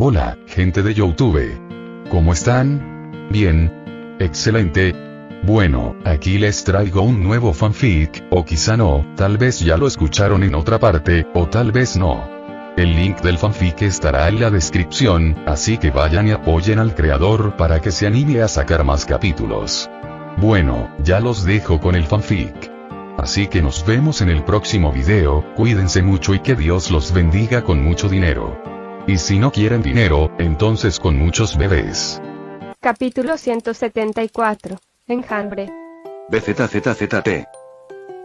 Hola, gente de YouTube. ¿Cómo están? Bien. Excelente. Bueno, aquí les traigo un nuevo fanfic, o quizá no, tal vez ya lo escucharon en otra parte, o tal vez no. El link del fanfic estará en la descripción, así que vayan y apoyen al creador para que se anime a sacar más capítulos. Bueno, ya los dejo con el fanfic. Así que nos vemos en el próximo video, cuídense mucho y que Dios los bendiga con mucho dinero. Y si no quieren dinero, entonces con muchos bebés. Capítulo 174. Enjambre. BZZZT.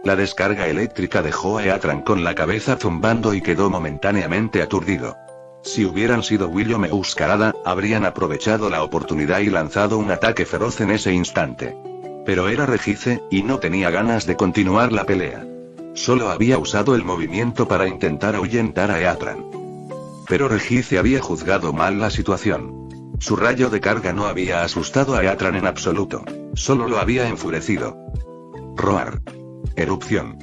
La descarga eléctrica dejó a Eatran con la cabeza zumbando y quedó momentáneamente aturdido. Si hubieran sido William e Euskarada, habrían aprovechado la oportunidad y lanzado un ataque feroz en ese instante. Pero era Regice, y no tenía ganas de continuar la pelea. Solo había usado el movimiento para intentar ahuyentar a Eatran. Pero Regice había juzgado mal la situación. Su rayo de carga no había asustado a Eatran en absoluto, solo lo había enfurecido. Roar. Erupción.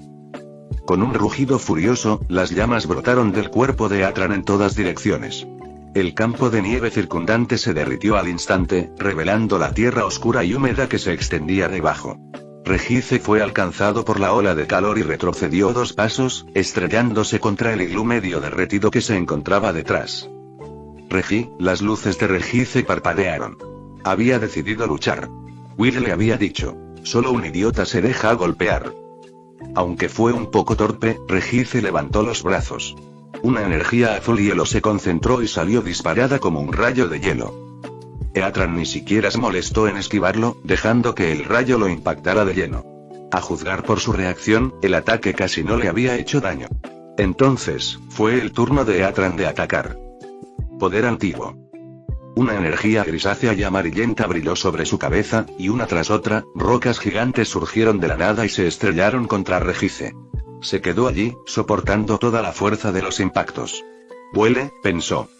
Con un rugido furioso, las llamas brotaron del cuerpo de Eatran en todas direcciones. El campo de nieve circundante se derritió al instante, revelando la tierra oscura y húmeda que se extendía debajo. Regice fue alcanzado por la ola de calor y retrocedió 2 pasos, estrellándose contra el iglú medio derretido que se encontraba detrás. Las luces de Regice parpadearon. Había decidido luchar. Will le había dicho, solo un idiota se deja golpear. Aunque fue un poco torpe, Regice levantó los brazos. Una energía azul hielo se concentró y salió disparada como un rayo de hielo. Eatran ni siquiera se molestó en esquivarlo, dejando que el rayo lo impactara de lleno. A juzgar por su reacción, el ataque casi no le había hecho daño. Entonces, fue el turno de Eatran de atacar. Poder antiguo. Una energía grisácea y amarillenta brilló sobre su cabeza, y una tras otra, rocas gigantes surgieron de la nada y se estrellaron contra Regice. Se quedó allí, soportando toda la fuerza de los impactos. Vuele, pensó.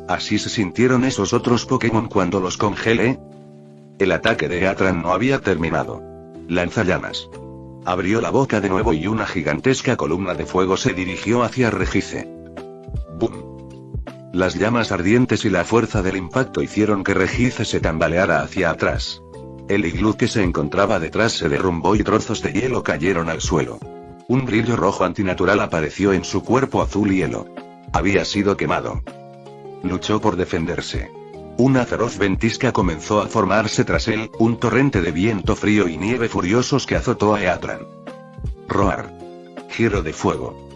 ¿Así se sintieron esos otros Pokémon cuando los congelé? El ataque de Eatran no había terminado. Lanzallamas. Abrió la boca de nuevo y una gigantesca columna de fuego se dirigió hacia Regice. ¡Bum! Las llamas ardientes y la fuerza del impacto hicieron que Regice se tambaleara hacia atrás. El iglú que se encontraba detrás se derrumbó y trozos de hielo cayeron al suelo. Un brillo rojo antinatural apareció en su cuerpo azul hielo. Había sido quemado. Luchó por defenderse. Una feroz ventisca comenzó a formarse tras él, un torrente de viento frío y nieve furiosos que azotó a Eatran. Roar. Giro de fuego.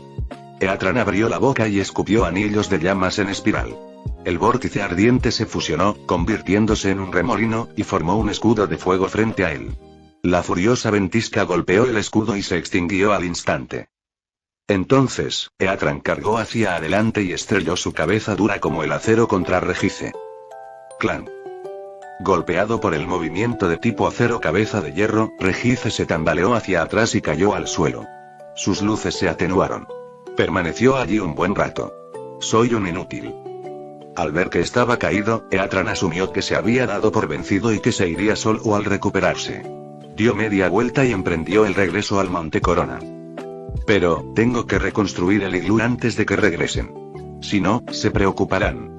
Eatran abrió la boca y escupió anillos de llamas en espiral. El vórtice ardiente se fusionó, convirtiéndose en un remolino, y formó un escudo de fuego frente a él. La furiosa ventisca golpeó el escudo y se extinguió al instante. Entonces, Eatran cargó hacia adelante y estrelló su cabeza dura como el acero contra Regice. Clan. Golpeado por el movimiento de tipo acero cabeza de hierro, Regice se tambaleó hacia atrás y cayó al suelo. Sus luces se atenuaron. Permaneció allí un buen rato. Soy un inútil. Al ver que estaba caído, Eatran asumió que se había dado por vencido y que se iría solo al recuperarse. Dio media vuelta y emprendió el regreso al Monte Corona. Pero, tengo que reconstruir el iglú antes de que regresen. Si no, se preocuparán.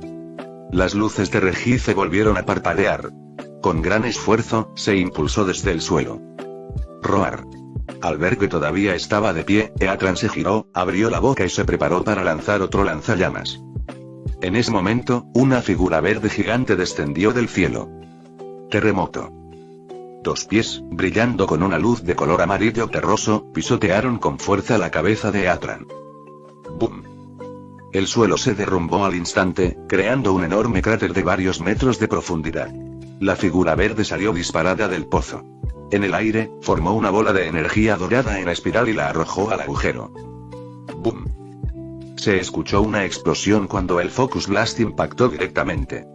Las luces de Regice volvieron a parpadear. Con gran esfuerzo, se impulsó desde el suelo. Roar. Al ver que todavía estaba de pie, Eatran se giró, abrió la boca y se preparó para lanzar otro lanzallamas. En ese momento, una figura verde gigante descendió del cielo. Terremoto. 2 pies, brillando con una luz de color amarillo terroso, pisotearon con fuerza la cabeza de Eatran. ¡Bum! El suelo se derrumbó al instante, creando un enorme cráter de varios metros de profundidad. La figura verde salió disparada del pozo. En el aire, formó una bola de energía dorada en espiral y la arrojó al agujero. ¡Bum! Se escuchó una explosión cuando el Focus Blast impactó directamente.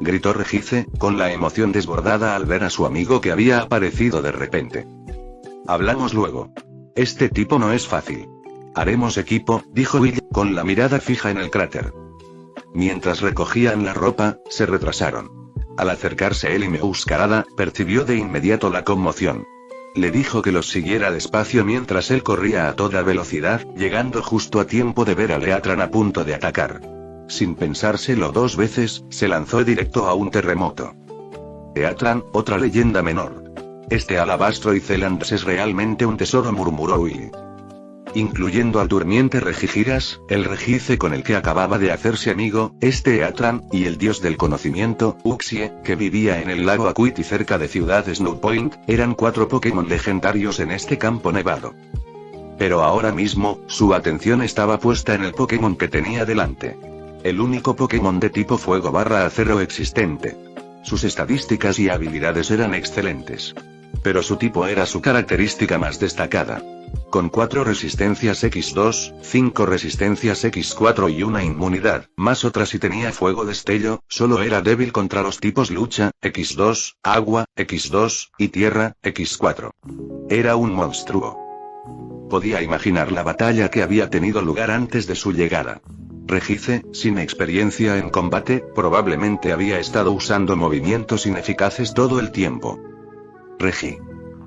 Gritó Regice, con la emoción desbordada al ver a su amigo que había aparecido de repente. Hablamos luego. Este tipo no es fácil. Haremos equipo, dijo Will, con la mirada fija en el cráter. Mientras recogían la ropa, se retrasaron. Al acercarse él y Euskarada, percibió de inmediato la conmoción. Le dijo que los siguiera despacio mientras él corría a toda velocidad, llegando justo a tiempo de ver a Eatran a punto de atacar. sin pensárselo dos veces, se lanzó directo a un terremoto. Eatran, otra leyenda menor. Este alabastro y Celandres es realmente un tesoro, murmuró Will. Incluyendo al durmiente Regigiras, el Regice con el que acababa de hacerse amigo, este Eatran, y el dios del conocimiento, Uxie, que vivía en el lago Acuity cerca de ciudad Snow Point, eran 4 Pokémon legendarios en este campo nevado. Pero ahora mismo, su atención estaba puesta en el Pokémon que tenía delante. El único Pokémon de tipo fuego/acero existente. Sus estadísticas y habilidades eran excelentes. Pero su tipo era su característica más destacada. Con 4 resistencias X2, 5 resistencias X4 y una inmunidad, más otra si tenía fuego destello, solo era débil contra los tipos lucha, X2, agua, X2, y tierra, X4. Era un monstruo. Podía imaginar la batalla que había tenido lugar antes de su llegada. Regice, sin experiencia en combate, probablemente había estado usando movimientos ineficaces todo el tiempo. Regi.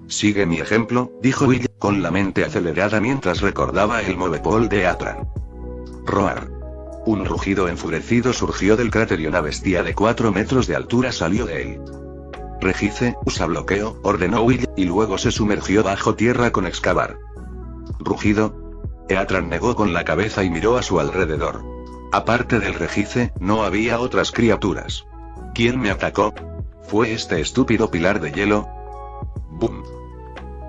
Sigue mi ejemplo, dijo Will, con la mente acelerada mientras recordaba el Movepol de Eatran. Roar. Un rugido enfurecido surgió del cráter y una bestia de 4 metros de altura salió de él. Regice, usa bloqueo, ordenó Will, y luego se sumergió bajo tierra con excavar. Rugido. Eatran negó con la cabeza y miró a su alrededor. Aparte del Regice, no había otras criaturas. ¿Quién me atacó? ¿Fue este estúpido pilar de hielo? ¡Bum!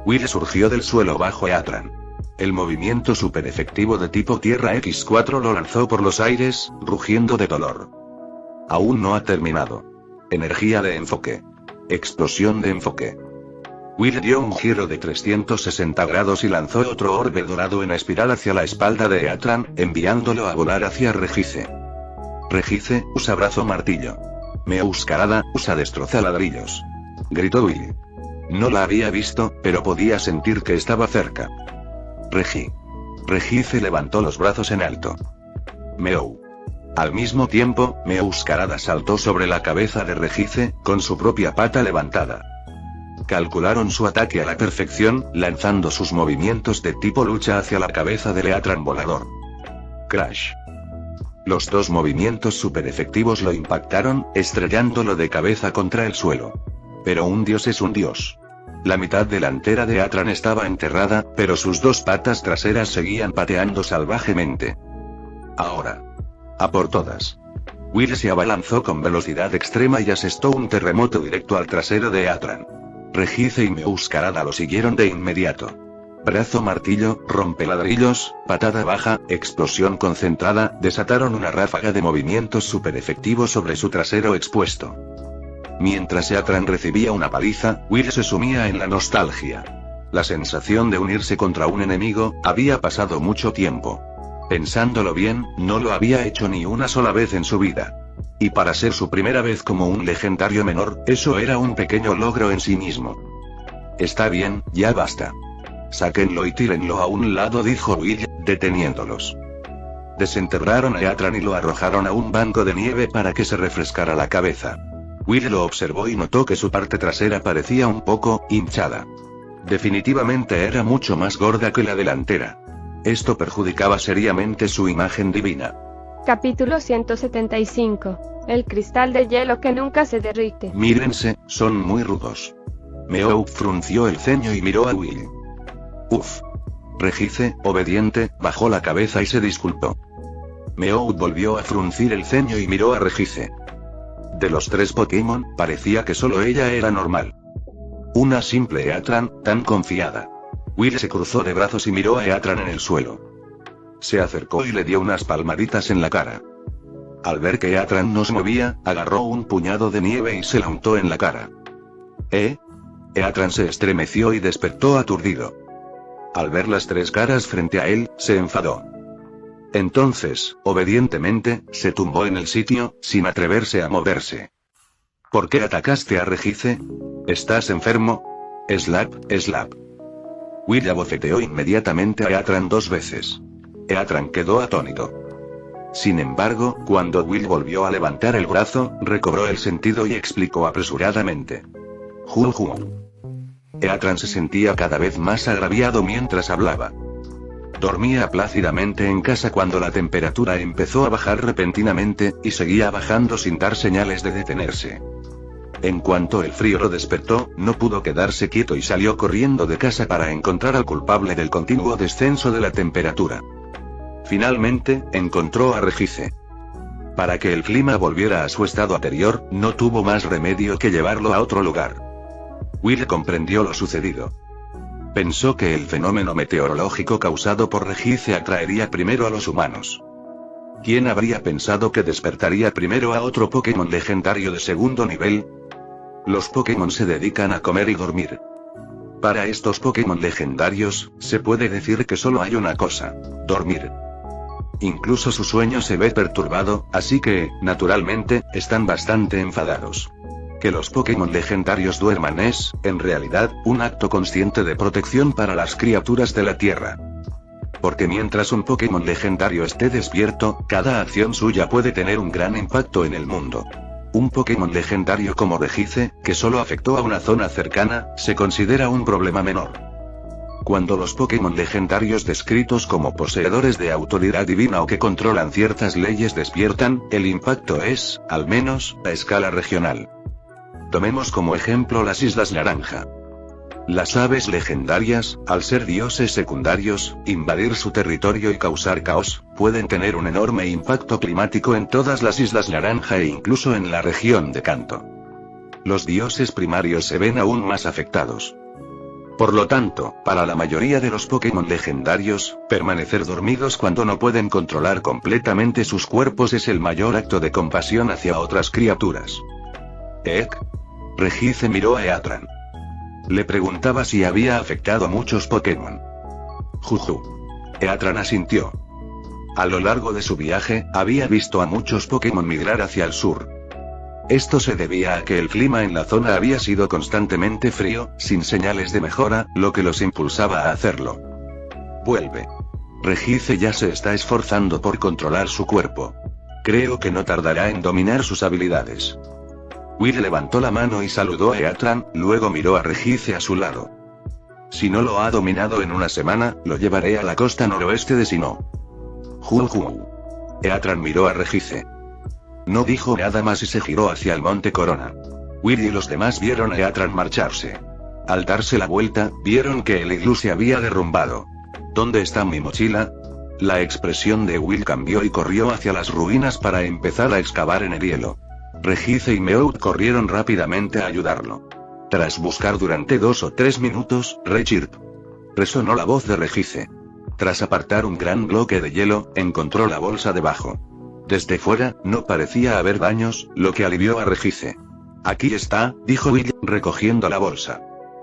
Will surgió del suelo bajo Eatran. El movimiento super efectivo de tipo tierra X4 lo lanzó por los aires, rugiendo de dolor. Aún no ha terminado. Energía de enfoque. Explosión de enfoque. Will dio un giro de 360 grados y lanzó otro orbe dorado en espiral hacia la espalda de Eatran, enviándolo a volar hacia Regice. Regice, usa brazo martillo. Meowscarada, usa destroza ladrillos. Gritó Will. No la había visto, pero podía sentir que estaba cerca. Regice levantó los brazos en alto. Meow. Al mismo tiempo, Meowscarada saltó sobre la cabeza de Regice, con su propia pata levantada. Calcularon su ataque a la perfección, lanzando sus movimientos de tipo lucha hacia la cabeza del Eatran volador. Crash. Los dos movimientos super efectivos lo impactaron, estrellándolo de cabeza contra el suelo. Pero un dios es un dios. La mitad delantera de Eatran estaba enterrada, pero sus 2 patas traseras seguían pateando salvajemente. Ahora. A por todas. Will se abalanzó con velocidad extrema y asestó un terremoto directo al trasero de Eatran. Regice y Meowscarada lo siguieron de inmediato. Brazo martillo, rompeladrillos, patada baja, explosión concentrada, desataron una ráfaga de movimientos super efectivos sobre su trasero expuesto. Mientras Eatran recibía una paliza, Will se sumía en la nostalgia. La sensación de unirse contra un enemigo, había pasado mucho tiempo. Pensándolo bien, no lo había hecho ni una sola vez en su vida. Y para ser su primera vez como un legendario menor, eso era un pequeño logro en sí mismo. Está bien, ya basta. Sáquenlo y tírenlo a un lado, dijo Will, deteniéndolos. Desenterraron a Eatran y lo arrojaron a un banco de nieve para que se refrescara la cabeza. Will lo observó y notó que su parte trasera parecía un poco hinchada. Definitivamente era mucho más gorda que la delantera. Esto perjudicaba seriamente su imagen divina. Capítulo 175. El cristal de hielo que nunca se derrite. Mírense, son muy rudos. Meow frunció el ceño y miró a Will. Uf. Regice, obediente, bajó la cabeza y se disculpó. Meow volvió a fruncir el ceño y miró a Regice. De los 3 Pokémon, parecía que solo ella era normal. Una simple Eatran, tan confiada. Will se cruzó de brazos y miró a Eatran en el suelo. Se acercó y le dio unas palmaditas en la cara. Al ver que Eatran no se movía, agarró un puñado de nieve y se la untó en la cara. Eatran se estremeció y despertó aturdido. Al ver las 3 caras frente a él, se enfadó. Entonces, obedientemente, se tumbó en el sitio, sin atreverse a moverse. ¿Por qué atacaste a Regice? ¿Estás enfermo? Slap, slap. Will abofeteó inmediatamente a Eatran 2 veces. Eatran quedó atónito. Sin embargo, cuando Will volvió a levantar el brazo, recobró el sentido y explicó apresuradamente. Eatran se sentía cada vez más agraviado mientras hablaba. Dormía plácidamente en casa cuando la temperatura empezó a bajar repentinamente, y seguía bajando sin dar señales de detenerse. En cuanto el frío lo despertó, no pudo quedarse quieto y salió corriendo de casa para encontrar al culpable del continuo descenso de la temperatura. Finalmente, encontró a Regicide. Para que el clima volviera a su estado anterior, no tuvo más remedio que llevarlo a otro lugar. Will comprendió lo sucedido. Pensó que el fenómeno meteorológico causado por Regicide atraería primero a los humanos. ¿Quién habría pensado que despertaría primero a otro Pokémon legendario de segundo nivel? Los Pokémon se dedican a comer y dormir. Para estos Pokémon legendarios, se puede decir que solo hay una cosa: dormir. Incluso su sueño se ve perturbado, así que, naturalmente, están bastante enfadados. Que los Pokémon legendarios duerman es, en realidad, un acto consciente de protección para las criaturas de la Tierra. Porque mientras un Pokémon legendario esté despierto, cada acción suya puede tener un gran impacto en el mundo. Un Pokémon legendario como Regicide, que solo afectó a una zona cercana, se considera un problema menor. Cuando los Pokémon legendarios descritos como poseedores de autoridad divina o que controlan ciertas leyes despiertan, el impacto es, al menos, a escala regional. Tomemos como ejemplo las Islas Naranja. Las aves legendarias, al ser dioses secundarios, invadir su territorio y causar caos, pueden tener un enorme impacto climático en todas las Islas Naranja e incluso en la región de Kanto. Los dioses primarios se ven aún más afectados. Por lo tanto, para la mayoría de los Pokémon legendarios, permanecer dormidos cuando no pueden controlar completamente sus cuerpos es el mayor acto de compasión hacia otras criaturas. Regicide miró a Eatran. Le preguntaba si había afectado a muchos Pokémon. Juju. Eatran asintió. A lo largo de su viaje, había visto a muchos Pokémon migrar hacia el sur. Esto se debía a que el clima en la zona había sido constantemente frío, sin señales de mejora, lo que los impulsaba a hacerlo. Vuelve. Regicide ya se está esforzando por controlar su cuerpo. Creo que no tardará en dominar sus habilidades. Will levantó la mano y saludó a Eatran, luego miró a Regicide a su lado. Si no lo ha dominado en una semana, lo llevaré a la costa noroeste de Sinnoh. Juju. Eatran miró a Regicide. No dijo nada más y se giró hacia el monte Corona. Will y los demás vieron a Eatran marcharse. Al darse la vuelta, vieron que el iglú se había derrumbado. ¿Dónde está mi mochila? La expresión de Will cambió y corrió hacia las ruinas para empezar a excavar en el hielo. Regicide y Meowth corrieron rápidamente a ayudarlo. Tras buscar durante 2 o 3 minutos, Rechirp. Resonó la voz de Regicide. Tras apartar un gran bloque de hielo, encontró la bolsa debajo. Desde fuera, no parecía haber daños, lo que alivió a Regicide. Aquí está, dijo Will, recogiendo la bolsa.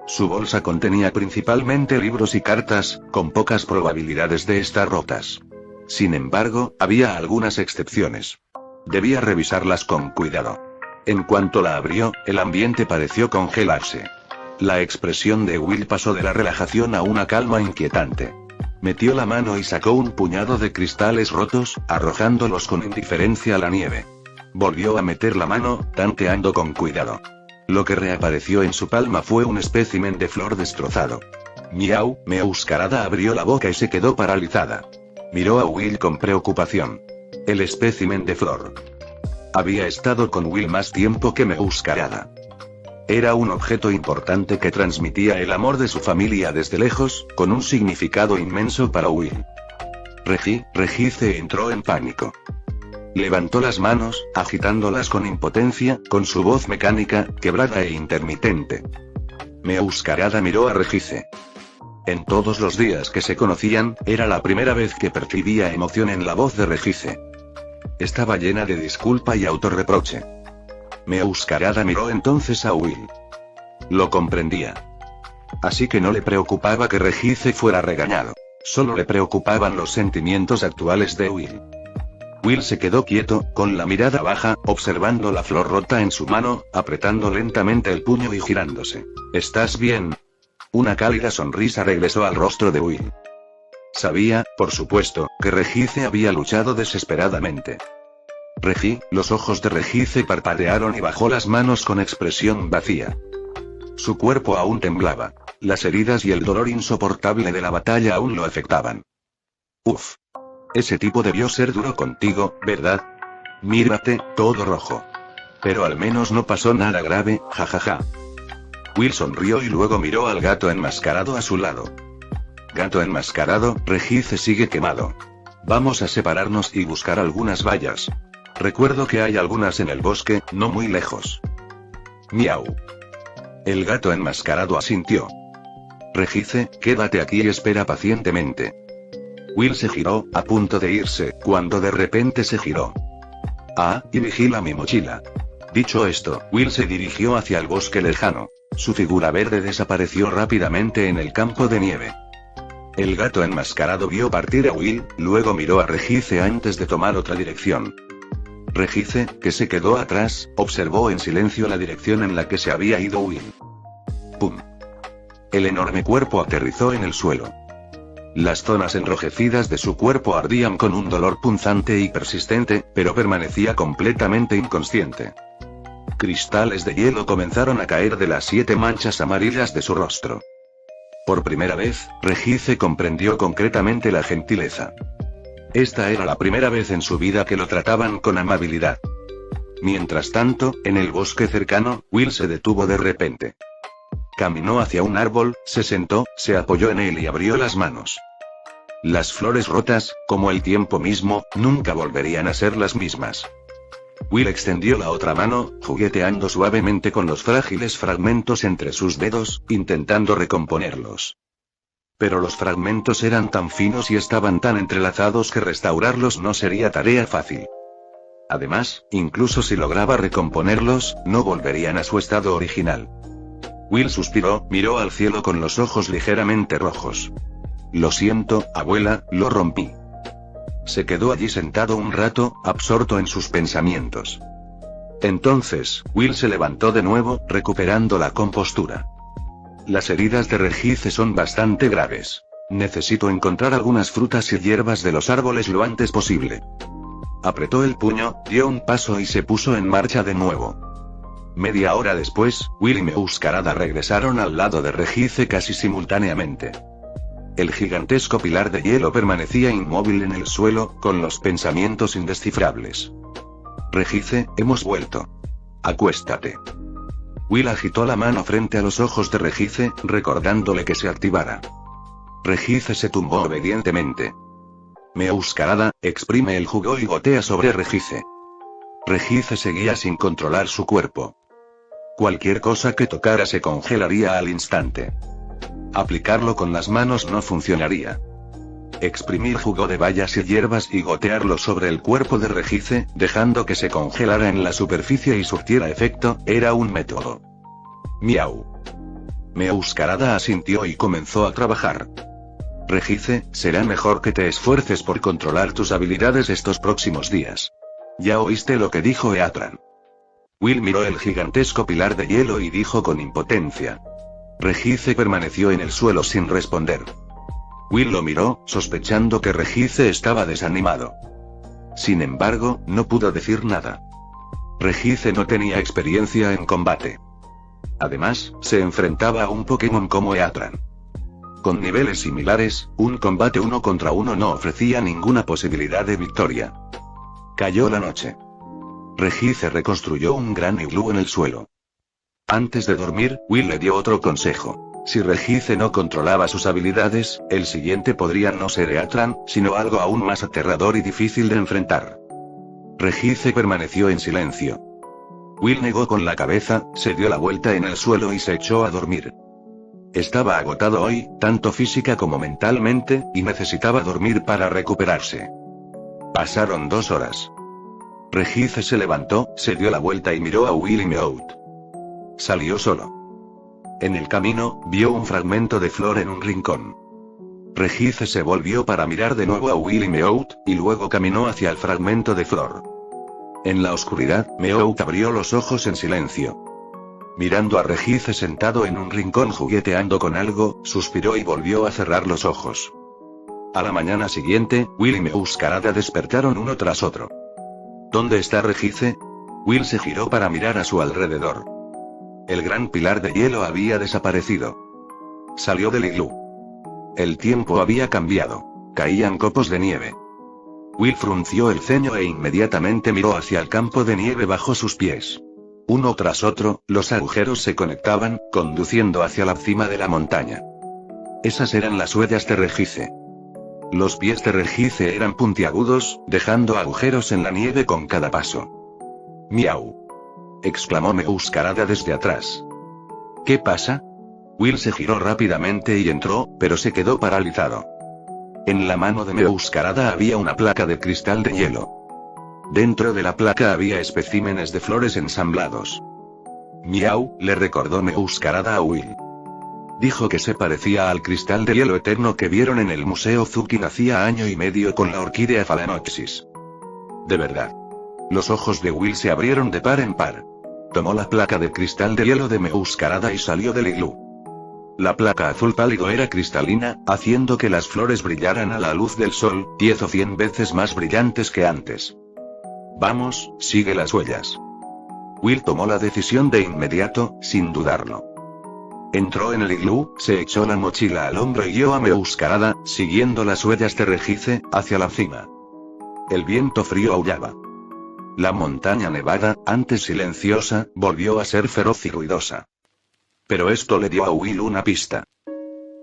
Su bolsa contenía principalmente libros y cartas, con pocas probabilidades de estar rotas. Sin embargo, había algunas excepciones. Debía revisarlas con cuidado. En cuanto la abrió, el ambiente pareció congelarse. La expresión de Will pasó de la relajación a una calma inquietante. Metió la mano y sacó un puñado de cristales rotos, arrojándolos con indiferencia a la nieve. Volvió a meter la mano, tanteando con cuidado. Lo que reapareció en su palma fue un espécimen de flor destrozado. Miau, Meowscarada abrió la boca y se quedó paralizada. Miró a Will con preocupación. El espécimen de flor. Había estado con Will más tiempo que Meowscarada. Era un objeto importante que transmitía el amor de su familia desde lejos, con un significado inmenso para Will. Regicide entró en pánico. Levantó las manos, agitándolas con impotencia, con su voz mecánica, quebrada e intermitente. Meowscarada miró a Regicide. En todos los días que se conocían, era la primera vez que percibía emoción en la voz de Regicide. Estaba llena de disculpa y autorreproche. Meowscarada miró entonces a Will. Lo comprendía. Así que no le preocupaba que Regicide fuera regañado. Solo le preocupaban los sentimientos actuales de Will. Will se quedó quieto, con la mirada baja, observando la flor rota en su mano, apretando lentamente el puño y girándose. ¿Estás bien? Una cálida sonrisa regresó al rostro de Will. Sabía, por supuesto, que Regicide había luchado desesperadamente. Los ojos de Regicide parpadearon y bajó las manos con expresión vacía. Su cuerpo aún temblaba. Las heridas y el dolor insoportable de la batalla aún lo afectaban. Uf. Ese tipo debió ser duro contigo, ¿verdad? Mírate, todo rojo. Pero al menos no pasó nada grave, jajaja. Will sonrió y luego miró al gato enmascarado a su lado. Gato enmascarado, Regice sigue quemado. Vamos a separarnos y buscar algunas vallas. Recuerdo que hay algunas en el bosque, no muy lejos. Miau. El gato enmascarado asintió. Regice, quédate aquí y espera pacientemente. Will se giró, a punto de irse, cuando de repente se giró. Ah, y vigila mi mochila. Dicho esto, Will se dirigió hacia el bosque lejano. Su figura verde desapareció rápidamente en el campo de nieve. El gato enmascarado vio partir a Will, luego miró a Regice antes de tomar otra dirección. Regice, que se quedó atrás, observó en silencio la dirección en la que se había ido Will. ¡Pum! El enorme cuerpo aterrizó en el suelo. Las zonas enrojecidas de su cuerpo ardían con un dolor punzante y persistente, pero permanecía completamente inconsciente. Cristales de hielo comenzaron a caer de las 7 manchas amarillas de su rostro. Por primera vez, Regice comprendió concretamente la gentileza. Esta era la primera vez en su vida que lo trataban con amabilidad. Mientras tanto, en el bosque cercano, Will se detuvo de repente. Caminó hacia un árbol, se sentó, se apoyó en él y abrió las manos. Las flores rotas, como el tiempo mismo, nunca volverían a ser las mismas. Will extendió la otra mano, jugueteando suavemente con los frágiles fragmentos entre sus dedos, intentando recomponerlos. Pero los fragmentos eran tan finos y estaban tan entrelazados que restaurarlos no sería tarea fácil. Además, incluso si lograba recomponerlos, no volverían a su estado original. Will suspiró, miró al cielo con los ojos ligeramente rojos. Lo siento, abuela, lo rompí. Se quedó allí sentado un rato, absorto en sus pensamientos. Entonces, Will se levantó de nuevo, recuperando la compostura. Las heridas de Regice son bastante graves. Necesito encontrar algunas frutas y hierbas de los árboles lo antes posible. Apretó el puño, dio un paso y se puso en marcha de nuevo. Media hora después, Will y Meuscarada regresaron al lado de Regice casi simultáneamente. El gigantesco pilar de hielo permanecía inmóvil en el suelo, con los pensamientos indescifrables. Regice, hemos vuelto. Acuéstate. Will agitó la mano frente a los ojos de Regice, recordándole que se activara. Regice se tumbó obedientemente. Meuscarada, exprime el jugo y gotea sobre Regice. Regice seguía sin controlar su cuerpo. Cualquier cosa que tocara se congelaría al instante. Aplicarlo con las manos no funcionaría. Exprimir jugo de bayas y hierbas y gotearlo sobre el cuerpo de Regice, dejando que se congelara en la superficie y surtiera efecto, era un método. Miau. Meuscarada asintió y comenzó a trabajar. Regice, será mejor que te esfuerces por controlar tus habilidades estos próximos días. ¿Ya oíste lo que dijo Eatran? Will miró el gigantesco pilar de hielo y dijo con impotencia. Regice permaneció en el suelo sin responder. Will lo miró, sospechando que Regice estaba desanimado. Sin embargo, no pudo decir nada. Regice no tenía experiencia en combate. Además, se enfrentaba a un Pokémon como Eatran. Con niveles similares, un combate 1 contra 1 no ofrecía ninguna posibilidad de victoria. Cayó la noche. Regice reconstruyó un gran iglú en el suelo. Antes de dormir, Will le dio otro consejo. Si Regice no controlaba sus habilidades, el siguiente podría no ser Eatran, sino algo aún más aterrador y difícil de enfrentar. Regice permaneció en silencio. Will negó con la cabeza, se dio la vuelta en el suelo y se echó a dormir. Estaba agotado hoy, tanto física como mentalmente, y necesitaba dormir para recuperarse. Pasaron 2 horas. Regice se levantó, se dio la vuelta y miró a Will y Meowth. Salió solo. En el camino, vio un fragmento de flor en un rincón. Regice se volvió para mirar de nuevo a Will y Meowth, y luego caminó hacia el fragmento de flor. En la oscuridad, Meowth abrió los ojos en silencio. Mirando a Regice sentado en un rincón jugueteando con algo, suspiró y volvió a cerrar los ojos. A la mañana siguiente, Will y Meuscarada despertaron uno tras otro. ¿Dónde está Regice? Will se giró para mirar a su alrededor. El gran pilar de hielo había desaparecido. Salió del iglú. El tiempo había cambiado. Caían copos de nieve. Will frunció el ceño e inmediatamente miró hacia el campo de nieve bajo sus pies. Uno tras otro, los agujeros se conectaban, conduciendo hacia la cima de la montaña. Esas eran las huellas de Regice. Los pies de Regice eran puntiagudos, dejando agujeros en la nieve con cada paso. «¡Miau!», exclamó Meuscarada desde atrás. «¿Qué pasa?». Will se giró rápidamente y entró, pero se quedó paralizado. En la mano de Meuscarada había una placa de cristal de hielo. Dentro de la placa había especímenes de flores ensamblados. «Miau», le recordó Meuscarada a Will. Dijo que se parecía al cristal de hielo eterno que vieron en el Museo Zukin hacía año y medio con la orquídea Phalaenopsis. De verdad. Los ojos de Will se abrieron de par en par. Tomó la placa de cristal de hielo de Meuscarada y salió del iglú. La placa azul pálido era cristalina, haciendo que las flores brillaran a la luz del sol, 10 o 100 veces más brillantes que antes. «Vamos, sigue las huellas». Will tomó la decisión de inmediato, sin dudarlo. Entró en el iglú, se echó la mochila al hombro y guió a Meuscarada, siguiendo las huellas de Regice, hacia la cima. El viento frío aullaba. La montaña nevada, antes silenciosa, volvió a ser feroz y ruidosa. Pero esto le dio a Will una pista.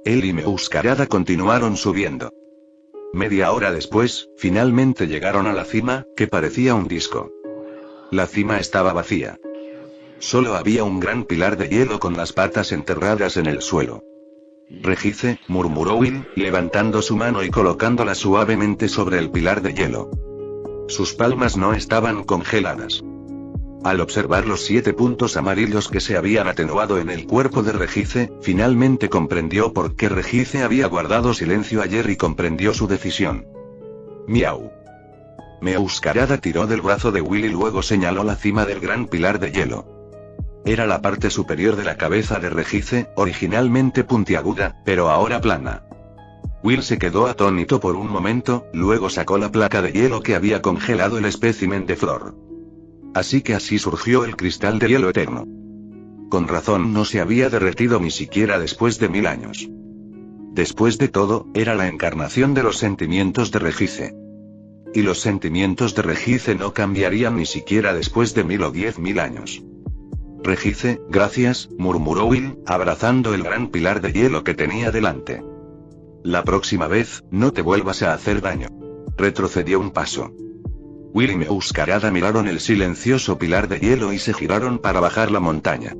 Él y Meuscarada continuaron subiendo. Media hora después, finalmente llegaron a la cima, que parecía un disco. La cima estaba vacía. Solo había un gran pilar de hielo con las patas enterradas en el suelo. «Regice», murmuró Will, levantando su mano y colocándola suavemente sobre el pilar de hielo. Sus palmas no estaban congeladas. Al observar los 7 puntos amarillos que se habían atenuado en el cuerpo de Regice, finalmente comprendió por qué Regice había guardado silencio ayer y comprendió su decisión. «Miau». Meuscarada tiró del brazo de Will y luego señaló la cima del gran pilar de hielo. Era la parte superior de la cabeza de Regice, originalmente puntiaguda, pero ahora plana. Will se quedó atónito por un momento, luego sacó la placa de hielo que había congelado el espécimen de flor. Así que así surgió el cristal de hielo eterno. Con razón no se había derretido ni siquiera después de 1000 años. Después de todo, era la encarnación de los sentimientos de Regice. Y los sentimientos de Regice no cambiarían ni siquiera después de 1000 o 10.000 años. «Regice, gracias», murmuró Will, abrazando el gran pilar de hielo que tenía delante. «La próxima vez, no te vuelvas a hacer daño». Retrocedió un paso. Will y Meuscarada miraron el silencioso pilar de hielo y se giraron para bajar la montaña.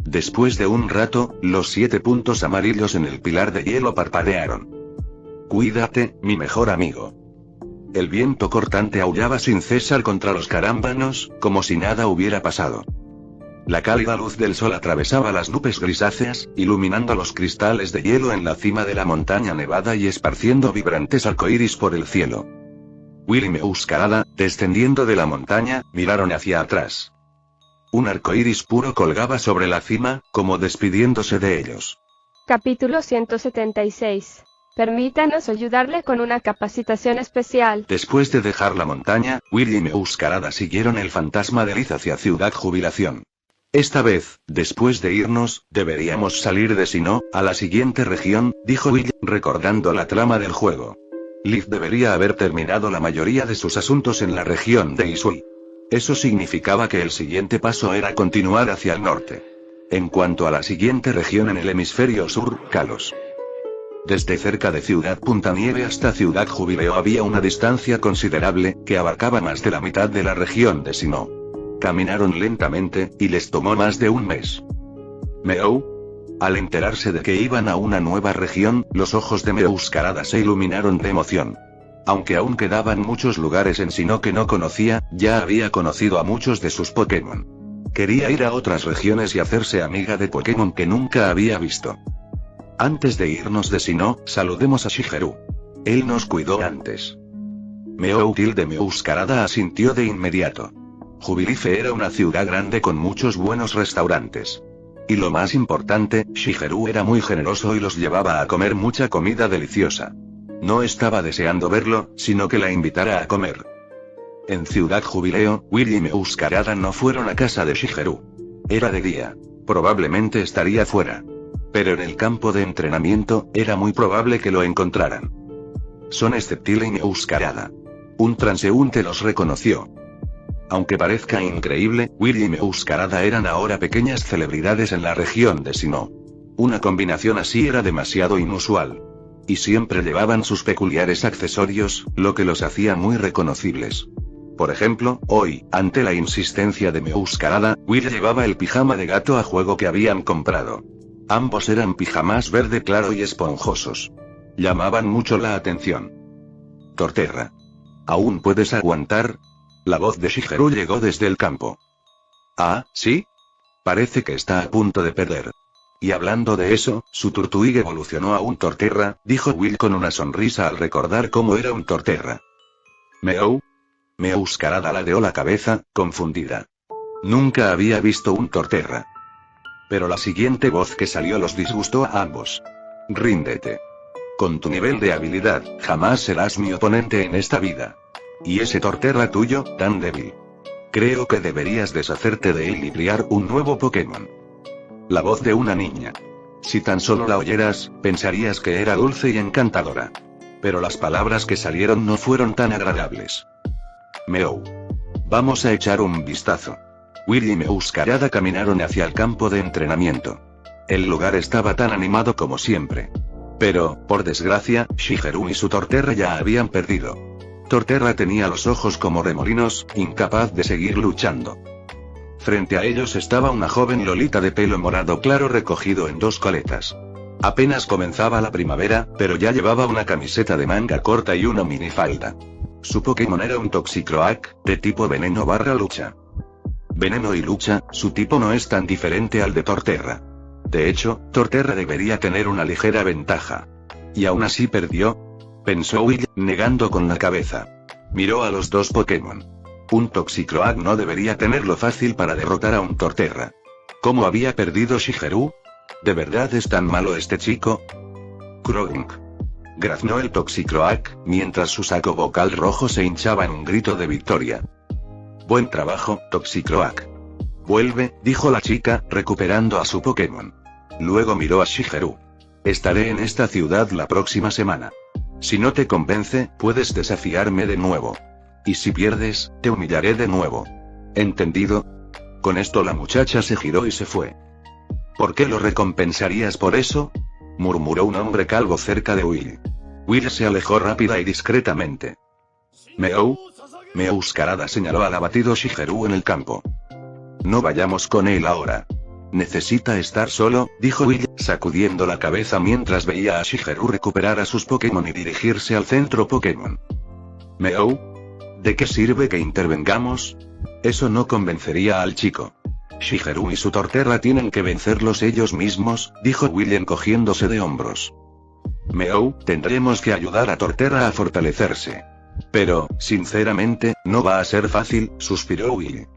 Después de un rato, los 7 puntos amarillos en el pilar de hielo parpadearon. «Cuídate, mi mejor amigo». El viento cortante aullaba sin cesar contra los carámbanos, como si nada hubiera pasado. La cálida luz del sol atravesaba las nubes grisáceas, iluminando los cristales de hielo en la cima de la montaña nevada y esparciendo vibrantes arcoíris por el cielo. Will y Meuscarada, descendiendo de la montaña, miraron hacia atrás. Un arcoíris puro colgaba sobre la cima, como despidiéndose de ellos. Capítulo 176. Permítanos ayudarle con una capacitación especial. Después de dejar la montaña, Will y Meuscarada siguieron el fantasma de Liz hacia Ciudad Jubilación. Esta vez, después de irnos, deberíamos salir de Sinnoh, a la siguiente región, dijo Will, recordando la trama del juego. Liz debería haber terminado la mayoría de sus asuntos en la región de Hisui. Eso significaba que el siguiente paso era continuar hacia el norte. En cuanto a la siguiente región en el hemisferio sur, Kalos. Desde cerca de Ciudad Puntanieve hasta Ciudad Jubileo había una distancia considerable, que abarcaba más de la mitad de la región de Sinnoh. Caminaron lentamente, y les tomó más de un mes. «Meow». Al enterarse de que iban a una nueva región, los ojos de Meuscarada se iluminaron de emoción. Aunque aún quedaban muchos lugares en Sinnoh que no conocía, ya había conocido a muchos de sus Pokémon. Quería ir a otras regiones y hacerse amiga de Pokémon que nunca había visto. «Antes de irnos de Sinnoh, saludemos a Shigeru. Él nos cuidó antes». Meow de Meuscarada asintió de inmediato. Jubilife era una ciudad grande con muchos buenos restaurantes. Y lo más importante, Shigeru era muy generoso y los llevaba a comer mucha comida deliciosa. No estaba deseando verlo, sino que la invitara a comer. En Ciudad Jubileo, Will y Meuscarada no fueron a casa de Shigeru. Era de día. Probablemente estaría fuera. Pero en el campo de entrenamiento, era muy probable que lo encontraran. Son Sceptile y Meowscarada. Un transeúnte los reconoció. Aunque parezca increíble, Willy y Meowscarada eran ahora pequeñas celebridades en la región de Sinnoh. Una combinación así era demasiado inusual. Y siempre llevaban sus peculiares accesorios, lo que los hacía muy reconocibles. Por ejemplo, hoy, ante la insistencia de Meowscarada, Willy llevaba el pijama de gato a juego que habían comprado. Ambos eran pijamas verde claro y esponjosos. Llamaban mucho la atención. Torterra. ¿Aún puedes aguantar? La voz de Shigeru llegó desde el campo. Ah, ¿sí? Parece que está a punto de perder. Y hablando de eso, su Turtwig evolucionó a un Torterra, dijo Will con una sonrisa al recordar cómo era un Torterra. ¿Meow? Meowscarada ladeó la cabeza, confundida. Nunca había visto un Torterra. Pero la siguiente voz que salió los disgustó a ambos. Ríndete. Con tu nivel de habilidad, jamás serás mi oponente en esta vida. Y ese Torterra tuyo, tan débil. Creo que deberías deshacerte de él y criar un nuevo Pokémon. La voz de una niña. Si tan solo la oyeras, pensarías que era dulce y encantadora. Pero las palabras que salieron no fueron tan agradables. Meow. Vamos a echar un vistazo. Willy y Meowscarada caminaron hacia el campo de entrenamiento. El lugar estaba tan animado como siempre. Pero, por desgracia, Shigeru y su Torterra ya habían perdido. Torterra tenía los ojos como remolinos, incapaz de seguir luchando. Frente a ellos estaba una joven lolita de pelo morado claro recogido en dos coletas. Apenas comenzaba la primavera, pero ya llevaba una camiseta de manga corta y una minifalda. Su Pokémon era un Toxicroak, de tipo veneno/lucha. Veneno y lucha, su tipo no es tan diferente al de Torterra. De hecho, Torterra debería tener una ligera ventaja. Y aún así perdió, pensó Will, negando con la cabeza. Miró a los dos Pokémon. Un Toxicroak no debería tenerlo fácil para derrotar a un Torterra. ¿Cómo había perdido Shigeru? ¿De verdad es tan malo este chico? Krogunk. Graznó el Toxicroak, mientras su saco vocal rojo se hinchaba en un grito de victoria. Buen trabajo, Toxicroak. Vuelve, dijo la chica, recuperando a su Pokémon. Luego miró a Shigeru. Estaré en esta ciudad la próxima semana. Si no te convence, puedes desafiarme de nuevo. Y si pierdes, te humillaré de nuevo. ¿Entendido? Con esto la muchacha se giró y se fue. ¿Por qué lo recompensarías por eso? Murmuró un hombre calvo cerca de Will. Will se alejó rápida y discretamente. Meow. Meowscarada señaló al abatido Shigeru en el campo. No vayamos con él ahora. Necesita estar solo, dijo Will, sacudiendo la cabeza mientras veía a Shigeru recuperar a sus Pokémon y dirigirse al centro Pokémon. Meow. ¿De qué sirve que intervengamos? Eso no convencería al chico. Shigeru y su Torterra tienen que vencerlos ellos mismos, dijo Will encogiéndose de hombros. Meow, tendremos que ayudar a Torterra a fortalecerse. Pero, sinceramente, no va a ser fácil, suspiró Will.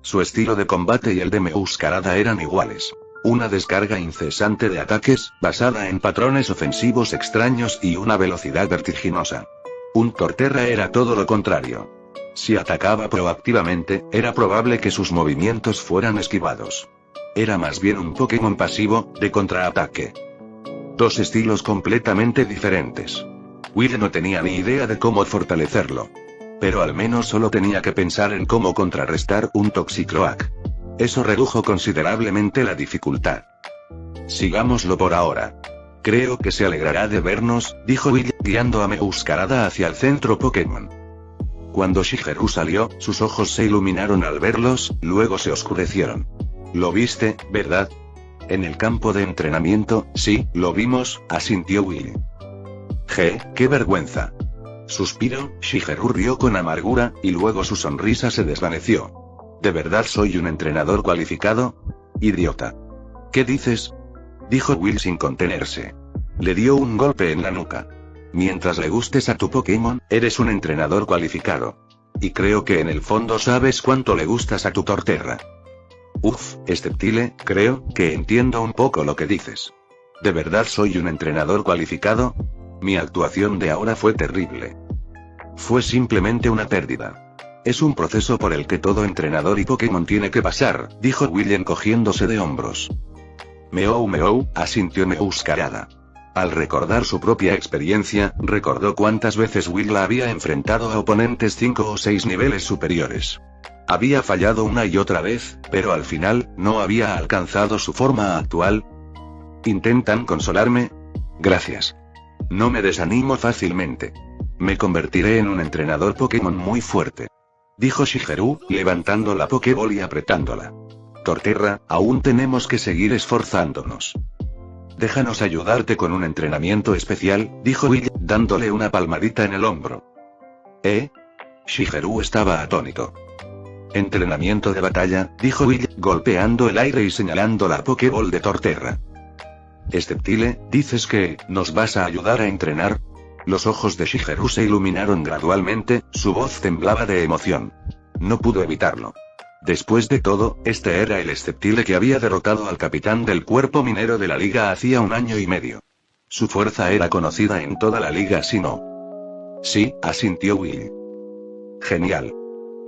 Su estilo de combate y el de Meowscarada eran iguales. Una descarga incesante de ataques, basada en patrones ofensivos extraños y una velocidad vertiginosa. Un Torterra era todo lo contrario. Si atacaba proactivamente, era probable que sus movimientos fueran esquivados. Era más bien un Pokémon pasivo, de contraataque. Dos estilos completamente diferentes. Will no tenía ni idea de cómo fortalecerlo. Pero al menos solo tenía que pensar en cómo contrarrestar un Toxicroak. Eso redujo considerablemente la dificultad. Sigámoslo por ahora. Creo que se alegrará de vernos, dijo Will, guiando a Meowscarada hacia el centro Pokémon. Cuando Shigeru salió, sus ojos se iluminaron al verlos, luego se oscurecieron. ¿Lo viste, verdad? En el campo de entrenamiento, sí, lo vimos, asintió Will. ¡Qué vergüenza! Suspiró, Shigeru rió con amargura, y luego su sonrisa se desvaneció. ¿De verdad soy un entrenador cualificado? Idiota. ¿Qué dices? Dijo Will sin contenerse. Le dio un golpe en la nuca. Mientras le gustes a tu Pokémon, eres un entrenador cualificado. Y creo que en el fondo sabes cuánto le gustas a tu Torterra. Sceptile, creo que entiendo un poco lo que dices. ¿De verdad soy un entrenador cualificado? Mi actuación de ahora fue terrible. Fue simplemente una pérdida. Es un proceso por el que todo entrenador y Pokémon tiene que pasar, dijo Will encogiéndose de hombros. Meow, asintió Meowscarada. Al recordar su propia experiencia, recordó cuántas veces Will la había enfrentado a oponentes 5 o 6 niveles superiores. Había fallado una y otra vez, pero al final, ¿no había alcanzado su forma actual? ¿Intentan consolarme? Gracias. No me desanimo fácilmente. Me convertiré en un entrenador Pokémon muy fuerte. Dijo Shigeru, levantando la Pokéball y apretándola. Torterra, aún tenemos que seguir esforzándonos. Déjanos ayudarte con un entrenamiento especial, dijo Will, dándole una palmadita en el hombro. ¿Eh? Shigeru estaba atónito. Entrenamiento de batalla, dijo Will, golpeando el aire y señalando la Pokéball de Torterra. Sceptile, ¿dices que nos vas a ayudar a entrenar? Los ojos de Shigeru se iluminaron gradualmente, su voz temblaba de emoción. No pudo evitarlo. Después de todo, este era el Sceptile que había derrotado al capitán del cuerpo minero de la liga hacía 1 año y medio. Su fuerza era conocida en toda la liga si no. Sí, asintió Will. Genial.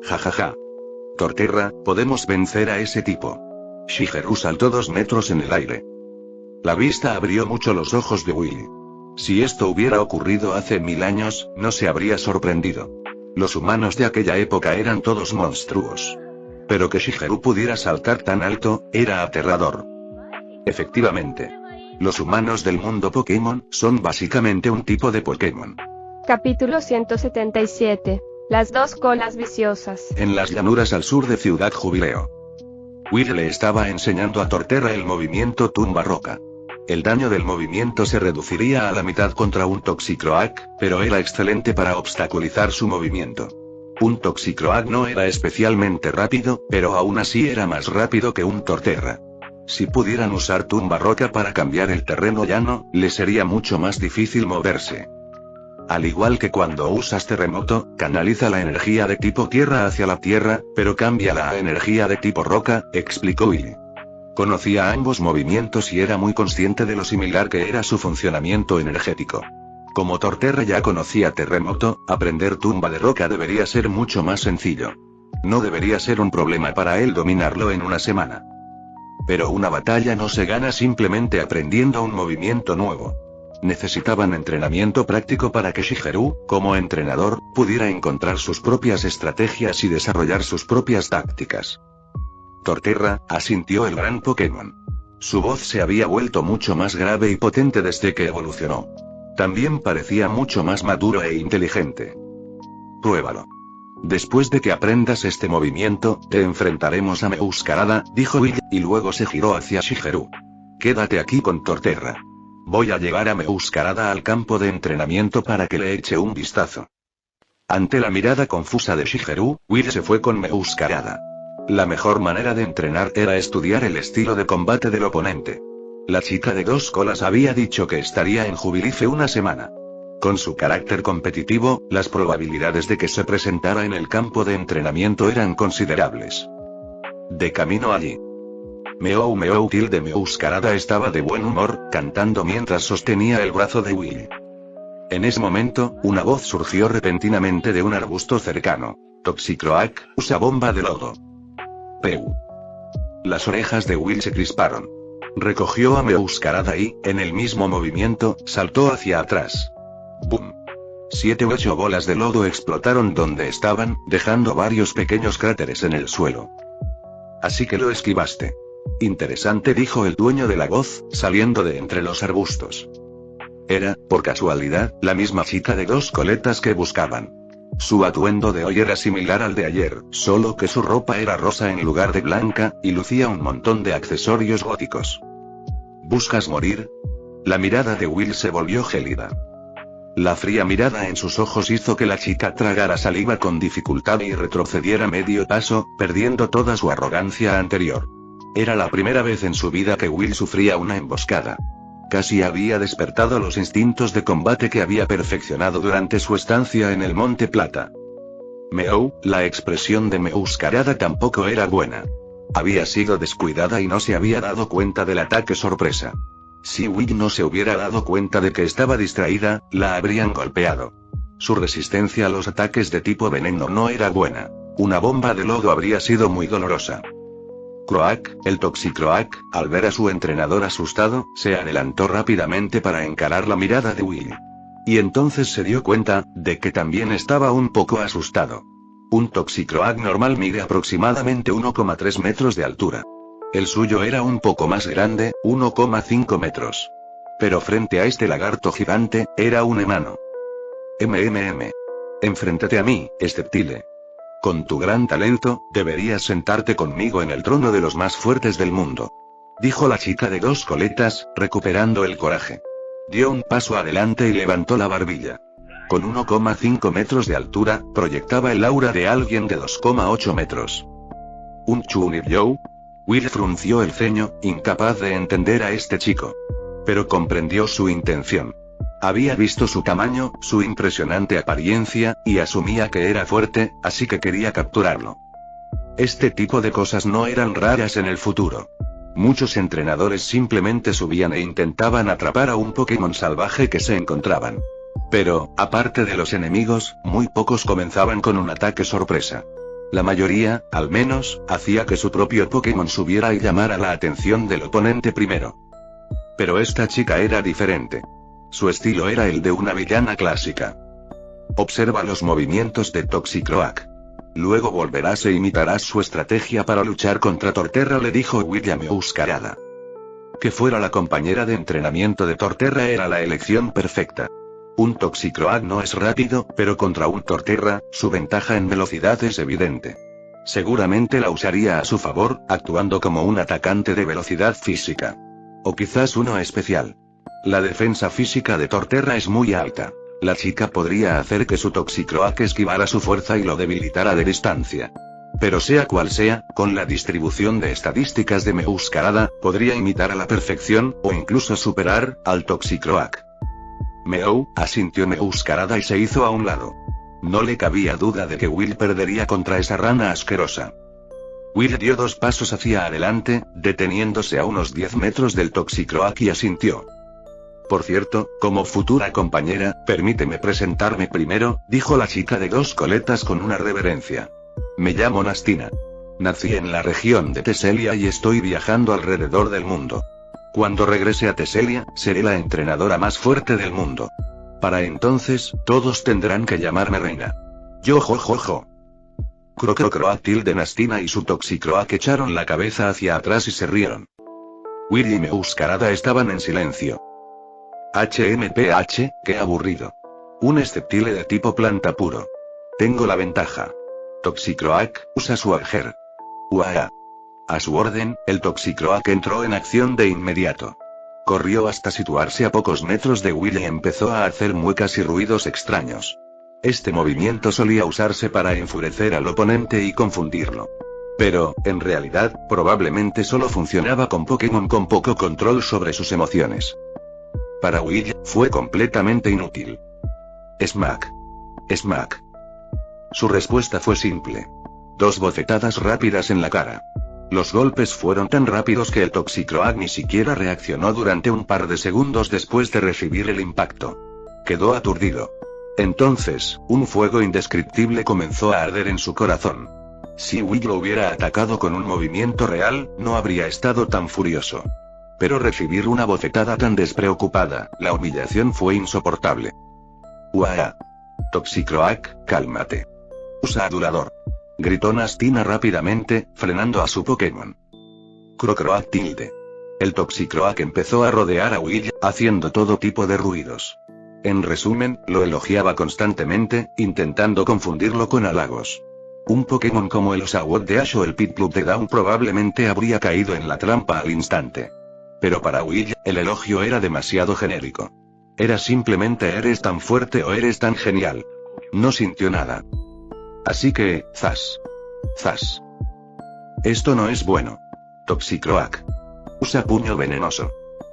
Jajaja. Torterra, podemos vencer a ese tipo. Shigeru saltó 2 metros en el aire. La vista abrió mucho los ojos de Will. Si esto hubiera ocurrido hace 1000 años, no se habría sorprendido. Los humanos de aquella época eran todos monstruos. Pero que Shigeru pudiera saltar tan alto, era aterrador. Efectivamente. Los humanos del mundo Pokémon son básicamente un tipo de Pokémon. Capítulo 177. Las 2 colas viciosas. En las llanuras al sur de Ciudad Jubileo. Will le estaba enseñando a Torterra el movimiento tumba roca. El daño del movimiento se reduciría a la mitad contra un Toxicroak, pero era excelente para obstaculizar su movimiento. Un Toxicroak no era especialmente rápido, pero aún así era más rápido que un Torterra. Si pudieran usar tumba roca para cambiar el terreno llano, le sería mucho más difícil moverse. Al igual que cuando usas terremoto, canaliza la energía de tipo tierra hacia la tierra, pero cámbiala a energía de tipo roca, explicó Will. Conocía ambos movimientos y era muy consciente de lo similar que era su funcionamiento energético. Como Torterra ya conocía terremoto, aprender tumba de roca debería ser mucho más sencillo. No debería ser un problema para él dominarlo en 1 semana. Pero una batalla no se gana simplemente aprendiendo un movimiento nuevo. Necesitaban entrenamiento práctico para que Shigeru, como entrenador, pudiera encontrar sus propias estrategias y desarrollar sus propias tácticas. Torterra, asintió el gran Pokémon. Su voz se había vuelto mucho más grave y potente desde que evolucionó. También parecía mucho más maduro e inteligente. Pruébalo. Después de que aprendas este movimiento, te enfrentaremos a Meowscarada, dijo Will, y luego se giró hacia Shigeru. Quédate aquí con Torterra. Voy a llevar a Meowscarada al campo de entrenamiento para que le eche un vistazo. Ante la mirada confusa de Shigeru, Will se fue con Meowscarada. La mejor manera de entrenar era estudiar el estilo de combate del oponente. La chica de 2 colas había dicho que estaría en Jubilife 1 semana. Con su carácter competitivo, las probabilidades de que se presentara en el campo de entrenamiento eran considerables. De camino allí. Meow Meow tilde Meowscarada estaba de buen humor, cantando mientras sostenía el brazo de Will. En ese momento, una voz surgió repentinamente de un arbusto cercano. Toxicroak, usa bomba de lodo. Peu. Las orejas de Will se crisparon. Recogió a Meowscarada y, en el mismo movimiento, saltó hacia atrás. ¡Bum! 7 u 8 bolas de lodo explotaron donde estaban, dejando varios pequeños cráteres en el suelo. Así que lo esquivaste. Interesante, dijo el dueño de la voz, saliendo de entre los arbustos. Era, por casualidad, la misma chica de 2 coletas que buscaban. Su atuendo de hoy era similar al de ayer, solo que su ropa era rosa en lugar de blanca, y lucía un montón de accesorios góticos. ¿Buscas morir? La mirada de Will se volvió gélida. La fría mirada en sus ojos hizo que la chica tragara saliva con dificultad y retrocediera medio paso, perdiendo toda su arrogancia anterior. Era la primera vez en su vida que Will sufría una emboscada. Casi había despertado los instintos de combate que había perfeccionado durante su estancia en el Monte Plata. Meow, la expresión de Meowscarada tampoco era buena. Había sido descuidada y no se había dado cuenta del ataque sorpresa. Si Will no se hubiera dado cuenta de que estaba distraída, la habrían golpeado. Su resistencia a los ataques de tipo veneno no era buena. Una bomba de lodo habría sido muy dolorosa. Croak, el Toxicroak, al ver a su entrenador asustado, se adelantó rápidamente para encarar la mirada de Will. Y entonces se dio cuenta, de que también estaba un poco asustado. Un Toxicroak normal mide aproximadamente 1,3 metros de altura. El suyo era un poco más grande, 1,5 metros. Pero frente a este lagarto gigante, era un enano. Enfréntate a mí, Sceptile. Con tu gran talento, deberías sentarte conmigo en el trono de los más fuertes del mundo. Dijo la chica de 2 coletas, recuperando el coraje. Dio un paso adelante y levantó la barbilla. Con 1,5 metros de altura, proyectaba el aura de alguien de 2,8 metros. ¿Un Chunibyo? Will frunció el ceño, incapaz de entender a este chico. Pero comprendió su intención. Había visto su tamaño, su impresionante apariencia, y asumía que era fuerte, así que quería capturarlo. Este tipo de cosas no eran raras en el futuro. Muchos entrenadores simplemente subían e intentaban atrapar a un Pokémon salvaje que se encontraban. Pero, aparte de los enemigos, muy pocos comenzaban con un ataque sorpresa. La mayoría, al menos, hacía que su propio Pokémon subiera y llamara la atención del oponente primero. Pero esta chica era diferente. Su estilo era el de una villana clásica. Observa los movimientos de Toxicroak. Luego volverás e imitarás su estrategia para luchar contra Torterra, le dijo William Euskarada. Que fuera la compañera de entrenamiento de Torterra era la elección perfecta. Un Toxicroak no es rápido, pero contra un Torterra, su ventaja en velocidad es evidente. Seguramente la usaría a su favor, actuando como un atacante de velocidad física. O quizás uno especial. La defensa física de Torterra es muy alta. La chica podría hacer que su Toxicroak esquivara su fuerza y lo debilitara de distancia. Pero sea cual sea, con la distribución de estadísticas de Meuskarada, podría imitar a la perfección, o incluso superar, al Toxicroak. Meow, asintió Meuskarada y se hizo a un lado. No le cabía duda de que Will perdería contra esa rana asquerosa. Will dio 2 pasos hacia adelante, deteniéndose a unos 10 metros del Toxicroak y asintió. Por cierto, como futura compañera, permíteme presentarme primero, dijo la chica de 2 coletas con una reverencia. Me llamo Nastina. Nací en la región de Teselia y estoy viajando alrededor del mundo. Cuando regrese a Teselia, seré la entrenadora más fuerte del mundo. Para entonces, todos tendrán que llamarme reina. Yo jo. Croak tilde Nastina y su Toxicroak echaron la cabeza hacia atrás y se rieron. Will y Meuskarada estaban en silencio. Qué aburrido. Un Sceptile de tipo planta puro. Tengo la ventaja. Toxicroak, usa su Ager. Uaa. A su orden, el Toxicroak entró en acción de inmediato. Corrió hasta situarse a pocos metros de Will y empezó a hacer muecas y ruidos extraños. Este movimiento solía usarse para enfurecer al oponente y confundirlo. Pero, en realidad, probablemente solo funcionaba con Pokémon con poco control sobre sus emociones. Para Will, fue completamente inútil. Smack. Su respuesta fue simple. 2 bofetadas rápidas en la cara. Los golpes fueron tan rápidos que el Toxicroak ni siquiera reaccionó durante un par de segundos después de recibir el impacto. Quedó aturdido. Entonces, un fuego indescriptible comenzó a arder en su corazón. Si Will lo hubiera atacado con un movimiento real, no habría estado tan furioso. Pero recibir una bofetada tan despreocupada, la humillación fue insoportable. Uaa. Toxicroak, cálmate. Usa adulador. Gritó Nastina rápidamente, frenando a su Pokémon. Croak tilde. El Toxicroak empezó a rodear a Will, haciendo todo tipo de ruidos. En resumen, lo elogiaba constantemente, intentando confundirlo con halagos. Un Pokémon como el Oshawott de Ash o el Piplup de Dawn probablemente habría caído en la trampa al instante. Pero para Will, el elogio era demasiado genérico. Era simplemente eres tan fuerte o eres tan genial. No sintió nada. Así que, zas. Esto no es bueno. Toxicroak. Usa puño venenoso.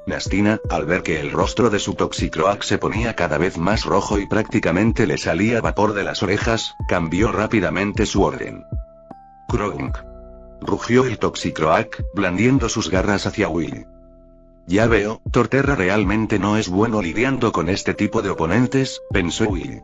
Nastina, al ver que el rostro de su Toxicroak se ponía cada vez más rojo y prácticamente le salía vapor de las orejas, cambió rápidamente su orden. Krunk. Rugió el Toxicroak, blandiendo sus garras hacia Will. Ya veo, Torterra realmente no es bueno lidiando con este tipo de oponentes, pensó Will.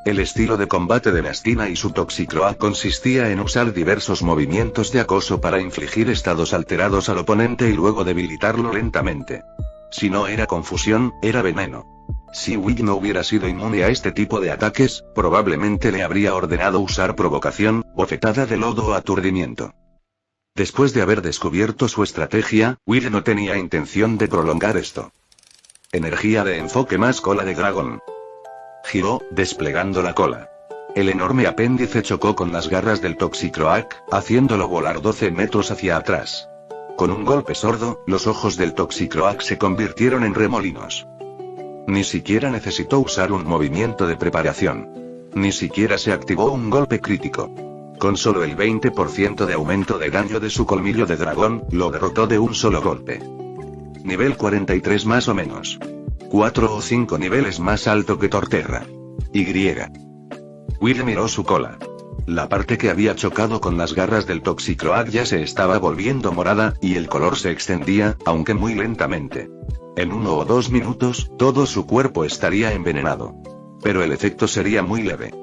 El estilo de combate de Nastina y su Toxicroak consistía en usar diversos movimientos de acoso para infligir estados alterados al oponente y luego debilitarlo lentamente. Si no era confusión, era veneno. Si Will no hubiera sido inmune a este tipo de ataques, probablemente le habría ordenado usar provocación, bofetada de lodo o aturdimiento. Después de haber descubierto su estrategia, Will no tenía intención de prolongar esto. Energía de enfoque más cola de dragón. Giró, desplegando la cola. El enorme apéndice chocó con las garras del Toxicroak, haciéndolo volar 12 metros hacia atrás. Con un golpe sordo, los ojos del Toxicroak se convirtieron en remolinos. Ni siquiera necesitó usar un movimiento de preparación. Ni siquiera se activó un golpe crítico. Con solo el 20% de aumento de daño de su colmillo de dragón, lo derrotó de un solo golpe. Nivel 43 más o menos. 4 o 5 niveles más alto que Torterra. Y. Will miró su cola. La parte que había chocado con las garras del Toxicroak ya se estaba volviendo morada, y el color se extendía, aunque muy lentamente. En 1 o 2 minutos, todo su cuerpo estaría envenenado. Pero el efecto sería muy leve.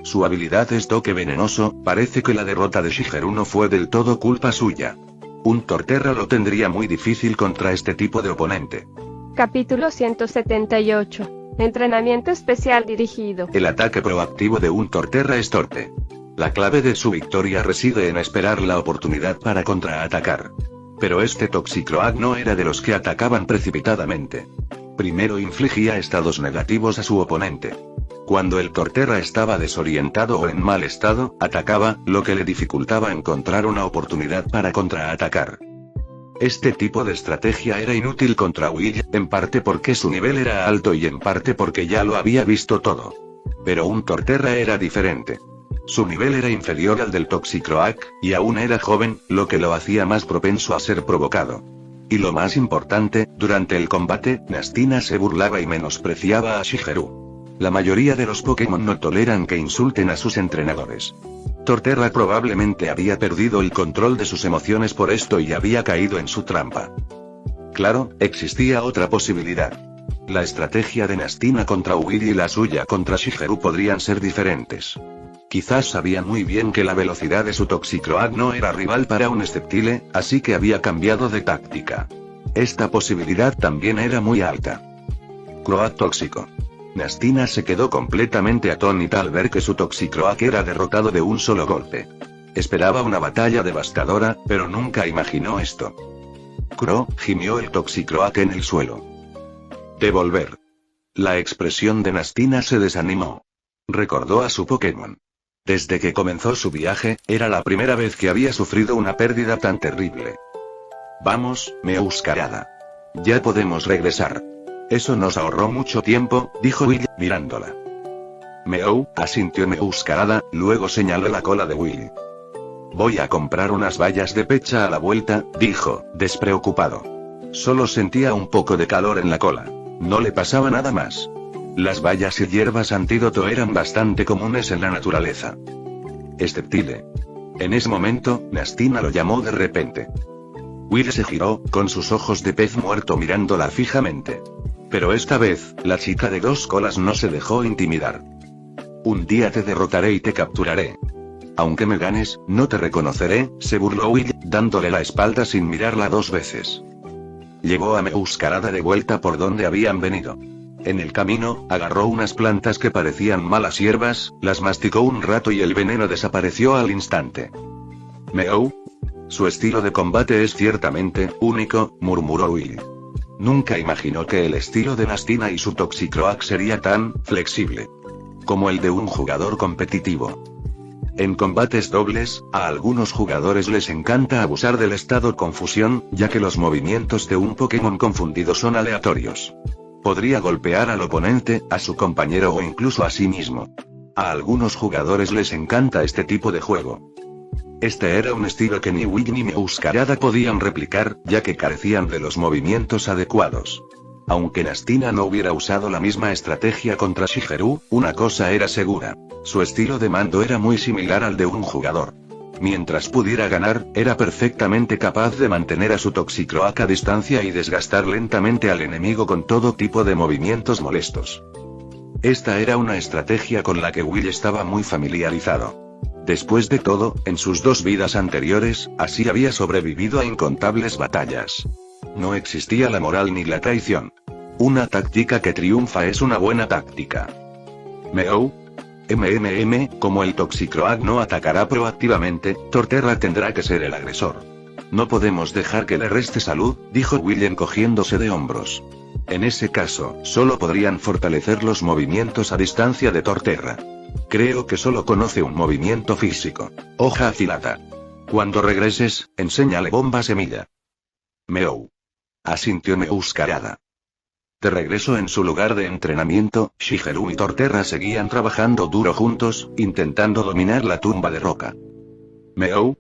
Su habilidad es toque venenoso. Parece que la derrota de Shigeru no fue del todo culpa suya. Un Torterra lo tendría muy difícil contra este tipo de oponente. Capítulo 178. Entrenamiento especial dirigido. El ataque proactivo de un Torterra es torpe. La clave de su victoria reside en esperar la oportunidad para contraatacar. Pero este Toxicroak no era de los que atacaban precipitadamente. Primero infligía estados negativos a su oponente. Cuando el Torterra estaba desorientado o en mal estado, atacaba, lo que le dificultaba encontrar una oportunidad para contraatacar. Este tipo de estrategia era inútil contra Will, en parte porque su nivel era alto y en parte porque ya lo había visto todo. Pero un Torterra era diferente. Su nivel era inferior al del Toxicroak, y aún era joven, lo que lo hacía más propenso a ser provocado. Y lo más importante, durante el combate, Nastina se burlaba y menospreciaba a Shigeru. La mayoría de los Pokémon no toleran que insulten a sus entrenadores. Torterra probablemente había perdido el control de sus emociones por esto y había caído en su trampa. Claro, existía otra posibilidad. La estrategia de Nastina contra Will y la suya contra Shigeru podrían ser diferentes. Quizás sabía muy bien que la velocidad de su Toxicroak no era rival para un Sceptile, así que había cambiado de táctica. Esta posibilidad también era muy alta. Croak tóxico. Nastina se quedó completamente atónita al ver que su Toxicroak era derrotado de un solo golpe. Esperaba una batalla devastadora, pero nunca imaginó esto. Crow, gimió el Toxicroak en el suelo. Devolver. La expresión de Nastina se desanimó. Recordó a su Pokémon. Desde que comenzó su viaje, era la primera vez que había sufrido una pérdida tan terrible. Vamos, Meowscarada. Ya podemos regresar. Eso nos ahorró mucho tiempo, dijo Will, mirándola. Meow, asintió Meowscarada, luego señaló la cola de Will. Voy a comprar unas bayas de pecha a la vuelta, dijo, despreocupado. Solo sentía un poco de calor en la cola. No le pasaba nada más. Las bayas y hierbas antídoto eran bastante comunes en la naturaleza. Sceptile. En ese momento, Nastina lo llamó de repente. Will se giró, con sus ojos de pez muerto mirándola fijamente. Pero esta vez, la chica de 2 colas no se dejó intimidar. Un día te derrotaré y te capturaré. Aunque me ganes, no te reconoceré, se burló Will, dándole la espalda sin mirarla 2 veces. Llevó a Meowscarada de vuelta por donde habían venido. En el camino, agarró unas plantas que parecían malas hierbas, las masticó un rato y el veneno desapareció al instante. Meow. Su estilo de combate es ciertamente único, murmuró Will. Nunca imaginó que el estilo de Nastina y su Toxicroak sería tan flexible como el de un jugador competitivo. En combates dobles, a algunos jugadores les encanta abusar del estado confusión, ya que los movimientos de un Pokémon confundido son aleatorios. Podría golpear al oponente, a su compañero o incluso a sí mismo. A algunos jugadores les encanta este tipo de juego. Este era un estilo que ni Will ni Meowscarada podían replicar, ya que carecían de los movimientos adecuados. Aunque Nastina no hubiera usado la misma estrategia contra Shigeru, una cosa era segura. Su estilo de mando era muy similar al de un jugador. Mientras pudiera ganar, era perfectamente capaz de mantener a su Toxicroak a distancia y desgastar lentamente al enemigo con todo tipo de movimientos molestos. Esta era una estrategia con la que Will estaba muy familiarizado. Después de todo, en sus 2 vidas anteriores, así había sobrevivido a incontables batallas. No existía la moral ni la traición. Una táctica que triunfa es una buena táctica. Meow. Como el Toxicroak no atacará proactivamente, Torterra tendrá que ser el agresor. No podemos dejar que le reste salud, dijo Will encogiéndose de hombros. En ese caso, solo podrían fortalecer los movimientos a distancia de Torterra. Creo que solo conoce un movimiento físico. Hoja afilada. Cuando regreses, enséñale bomba semilla. Meow. Asintió Meowscarada. De regreso en su lugar de entrenamiento, Shigeru y Torterra seguían trabajando duro juntos, intentando dominar la tumba de roca. Meow.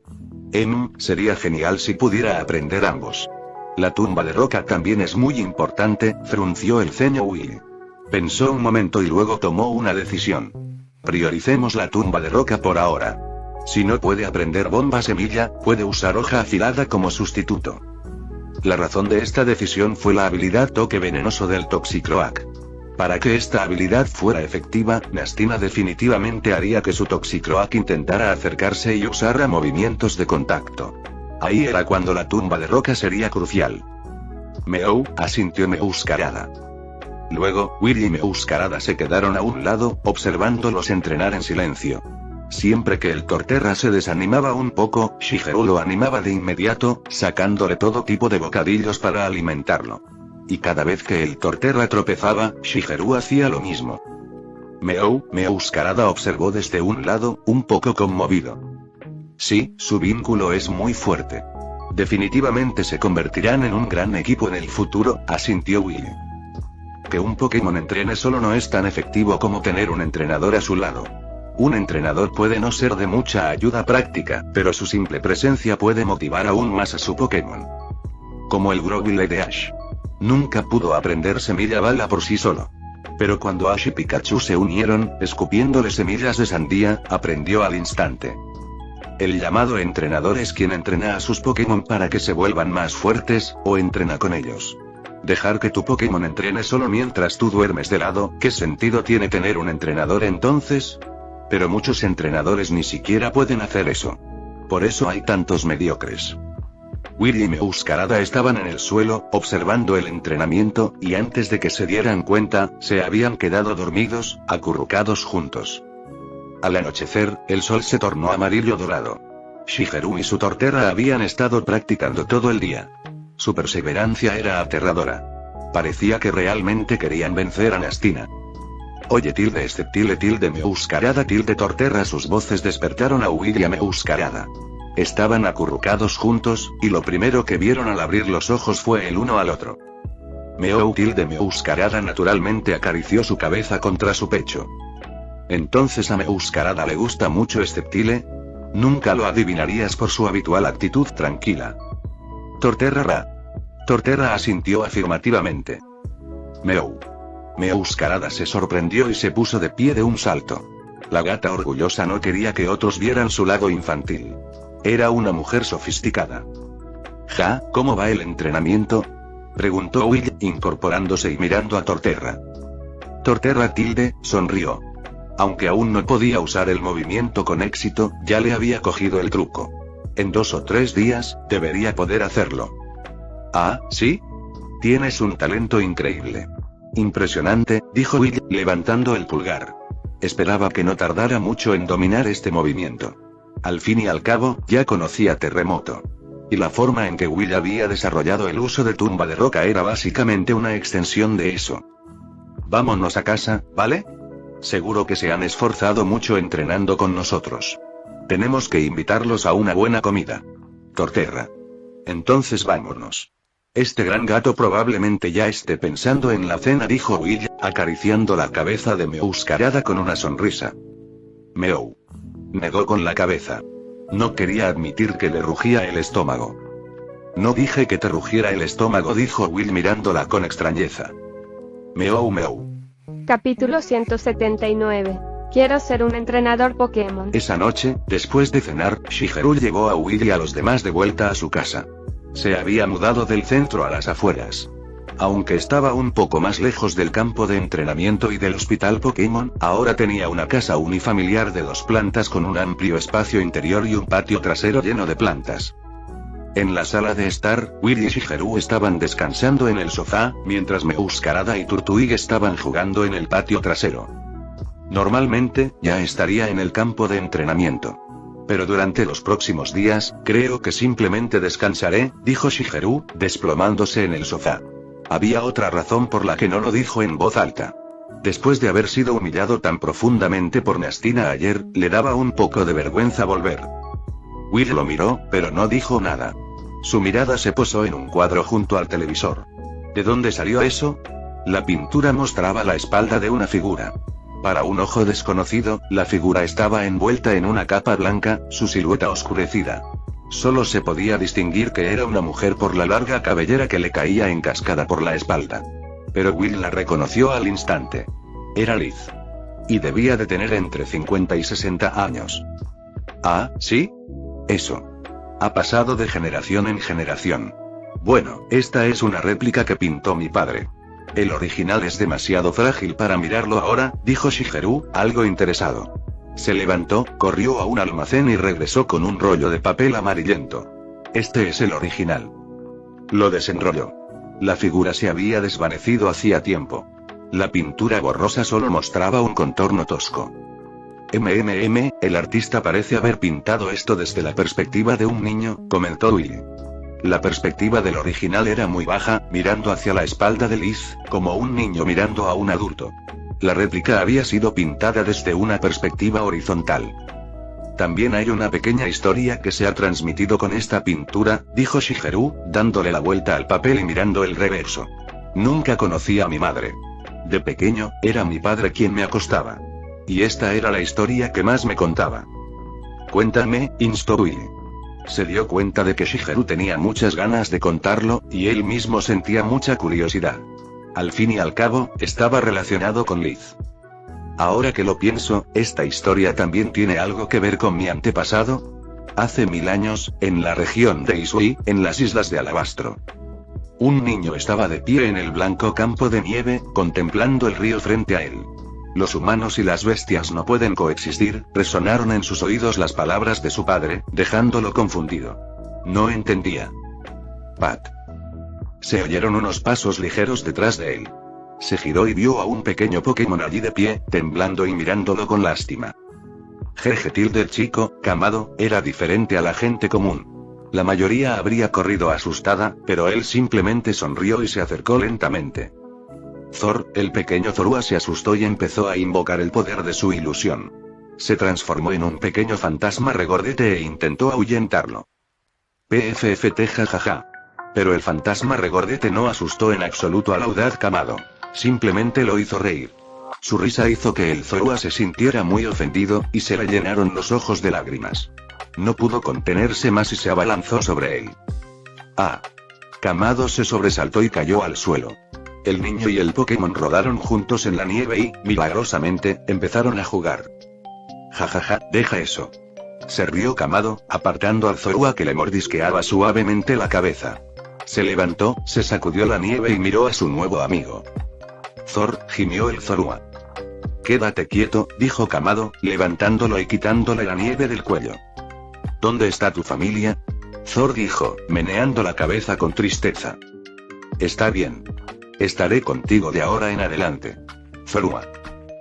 Sería genial si pudiera aprender ambos. La tumba de roca también es muy importante, frunció el ceño Will. Pensó un momento y luego tomó una decisión. Prioricemos la tumba de roca por ahora. Si no puede aprender bomba semilla, puede usar hoja afilada como sustituto. La razón de esta decisión fue la habilidad toque venenoso del Toxicroak. Para que esta habilidad fuera efectiva, Nastina definitivamente haría que su Toxicroak intentara acercarse y usara movimientos de contacto. Ahí era cuando la tumba de roca sería crucial. Meow, asintió Meowscarada. Luego, Will y Meowscarada se quedaron a un lado, observándolos entrenar en silencio. Siempre que el Torterra se desanimaba un poco, Shigeru lo animaba de inmediato, sacándole todo tipo de bocadillos para alimentarlo. Y cada vez que el Torterra tropezaba, Shigeru hacía lo mismo. Meowscarada observó desde un lado, un poco conmovido. Sí, su vínculo es muy fuerte. Definitivamente se convertirán en un gran equipo en el futuro, asintió Will. Que un Pokémon entrene solo no es tan efectivo como tener un entrenador a su lado. Un entrenador puede no ser de mucha ayuda práctica, pero su simple presencia puede motivar aún más a su Pokémon. Como el Grovyle de Ash. Nunca pudo aprender semilla bala por sí solo. Pero cuando Ash y Pikachu se unieron, escupiéndole semillas de sandía, aprendió al instante. El llamado entrenador es quien entrena a sus Pokémon para que se vuelvan más fuertes, o entrena con ellos. Dejar que tu Pokémon entrene solo mientras tú duermes de lado, ¿qué sentido tiene tener un entrenador entonces? Pero muchos entrenadores ni siquiera pueden hacer eso. Por eso hay tantos mediocres. Will y Meowscarada estaban en el suelo, observando el entrenamiento, y antes de que se dieran cuenta, se habían quedado dormidos, acurrucados juntos. Al anochecer, el sol se tornó amarillo dorado. Shigeru y su Torterra habían estado practicando todo el día. Su perseverancia era aterradora. Parecía que realmente querían vencer a Nastina. Oye Meowscarada Torterra. Sus voces despertaron a Will y a Meowscarada. Estaban acurrucados juntos, y lo primero que vieron al abrir los ojos fue el uno al otro. Meowscarada naturalmente acarició su cabeza contra su pecho. Entonces a Meowscarada le gusta mucho Sceptile. Nunca lo adivinarías por su habitual actitud tranquila. Torterra asintió afirmativamente. Meowscarada se sorprendió y se puso de pie de un salto. La gata orgullosa no quería que otros vieran su lado infantil. Era una mujer sofisticada. ¿Cómo va el entrenamiento? Preguntó Will, incorporándose y mirando a Torterra. Torterra sonrió. Aunque aún no podía usar el movimiento con éxito, ya le había cogido el truco. En 2 o 3 días, debería poder hacerlo. ¿Ah, sí? Tienes un talento increíble. Impresionante, dijo Will, levantando el pulgar. Esperaba que no tardara mucho en dominar este movimiento. Al fin y al cabo, ya conocía Terremoto. Y la forma en que Will había desarrollado el uso de tumba de roca era básicamente una extensión de eso. Vámonos a casa, ¿vale? Seguro que se han esforzado mucho entrenando con nosotros. Tenemos que invitarlos a una buena comida. Torterra. Entonces vámonos. Este gran gato probablemente ya esté pensando en la cena, dijo Will, acariciando la cabeza de Meowscarada con una sonrisa. Meow. Negó con la cabeza. No quería admitir que le rugía el estómago. No dije que te rugiera el estómago, dijo Will mirándola con extrañeza. Meow. Capítulo 179. Quiero ser un entrenador Pokémon. Esa noche, después de cenar, Shigeru llevó a Will y a los demás de vuelta a su casa. Se había mudado del centro a las afueras. Aunque estaba un poco más lejos del campo de entrenamiento y del hospital Pokémon, ahora tenía una casa unifamiliar de 2 plantas con un amplio espacio interior y un patio trasero lleno de plantas. En la sala de estar, Will y Shigeru estaban descansando en el sofá, mientras Meowscarada y Turtwig estaban jugando en el patio trasero. Normalmente, ya estaría en el campo de entrenamiento. Pero durante los próximos días, creo que simplemente descansaré, dijo Shigeru, desplomándose en el sofá. Había otra razón por la que no lo dijo en voz alta. Después de haber sido humillado tan profundamente por Nastina ayer, le daba un poco de vergüenza volver. Will lo miró, pero no dijo nada. Su mirada se posó en un cuadro junto al televisor. ¿De dónde salió eso? La pintura mostraba la espalda de una figura. Para un ojo desconocido, la figura estaba envuelta en una capa blanca, su silueta oscurecida. Solo se podía distinguir que era una mujer por la larga cabellera que le caía en cascada por la espalda. Pero Will la reconoció al instante. Era Liz. Y debía de tener entre 50 y 60 años. Ah, ¿sí? Eso. Ha pasado de generación en generación. Bueno, esta es una réplica que pintó mi padre. El original es demasiado frágil para mirarlo ahora, dijo Shigeru, algo interesado. Se levantó, corrió a un almacén y regresó con un rollo de papel amarillento. Este es el original. Lo desenrolló. La figura se había desvanecido hacía tiempo. La pintura borrosa solo mostraba un contorno tosco. El artista parece haber pintado esto desde la perspectiva de un niño, comentó Will. La perspectiva del original era muy baja, mirando hacia la espalda de Liz, como un niño mirando a un adulto. La réplica había sido pintada desde una perspectiva horizontal. También hay una pequeña historia que se ha transmitido con esta pintura, dijo Shigeru, dándole la vuelta al papel y mirando el reverso. Nunca conocí a mi madre. De pequeño, era mi padre quien me acostaba. Y esta era la historia que más me contaba. Cuéntame, instó Will. Se dio cuenta de que Shigeru tenía muchas ganas de contarlo, y él mismo sentía mucha curiosidad. Al fin y al cabo, estaba relacionado con Liz. Ahora que lo pienso, esta historia también tiene algo que ver con mi antepasado. Hace 1000 años, en la región de Isui, en las islas de Alabastro. Un niño estaba de pie en el blanco campo de nieve, contemplando el río frente a él. Los humanos y las bestias no pueden coexistir, resonaron en sus oídos las palabras de su padre, dejándolo confundido. No entendía. Pat. Se oyeron unos pasos ligeros detrás de él. Se giró y vio a un pequeño Pokémon allí de pie, temblando y mirándolo con lástima. Jeje, el chico, Kamado, era diferente a la gente común. La mayoría habría corrido asustada, pero él simplemente sonrió y se acercó lentamente. Thor, el pequeño Zorua se asustó y empezó a invocar el poder de su ilusión. Se transformó en un pequeño fantasma regordete e intentó ahuyentarlo. PFFT jajaja. Pero el fantasma regordete no asustó en absoluto al audaz Kamado. Simplemente lo hizo reír. Su risa hizo que el Zorua se sintiera muy ofendido, y se le llenaron los ojos de lágrimas. No pudo contenerse más y se abalanzó sobre él. ¡Ah! Kamado se sobresaltó y cayó al suelo. El niño y el Pokémon rodaron juntos en la nieve y, milagrosamente, empezaron a jugar. Jajaja, deja eso. Se rió Kamado, apartando al Zorua que le mordisqueaba suavemente la cabeza. Se levantó, se sacudió la nieve y miró a su nuevo amigo. Thor, gimió el Zorua. Quédate quieto, dijo Kamado, levantándolo y quitándole la nieve del cuello. ¿Dónde está tu familia? Thor dijo, meneando la cabeza con tristeza. Está bien. Estaré contigo de ahora en adelante. Zorua.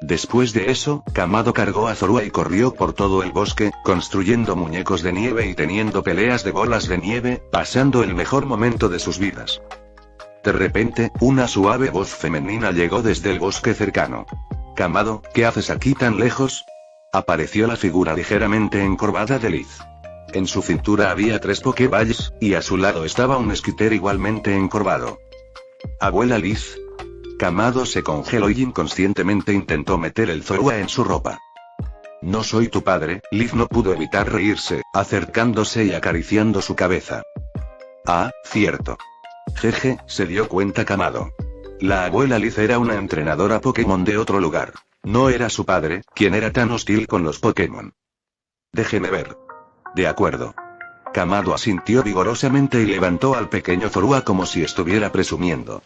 Después de eso, Kamado cargó a Zorua y corrió por todo el bosque, construyendo muñecos de nieve y teniendo peleas de bolas de nieve, pasando el mejor momento de sus vidas. De repente, una suave voz femenina llegó desde el bosque cercano. Kamado, ¿qué haces aquí tan lejos? Apareció la figura ligeramente encorvada de Liz. En su cintura había 3 Pokéballs, y a su lado estaba un Skitter igualmente encorvado. Abuela Liz. Kamado se congeló y inconscientemente intentó meter el Zorua en su ropa. No soy tu padre, Liz no pudo evitar reírse, acercándose y acariciando su cabeza. Ah, cierto. Jeje, se dio cuenta Kamado. La abuela Liz era una entrenadora Pokémon de otro lugar. No era su padre, quien era tan hostil con los Pokémon. Déjeme ver. De acuerdo. Kamado asintió vigorosamente y levantó al pequeño Zorua como si estuviera presumiendo.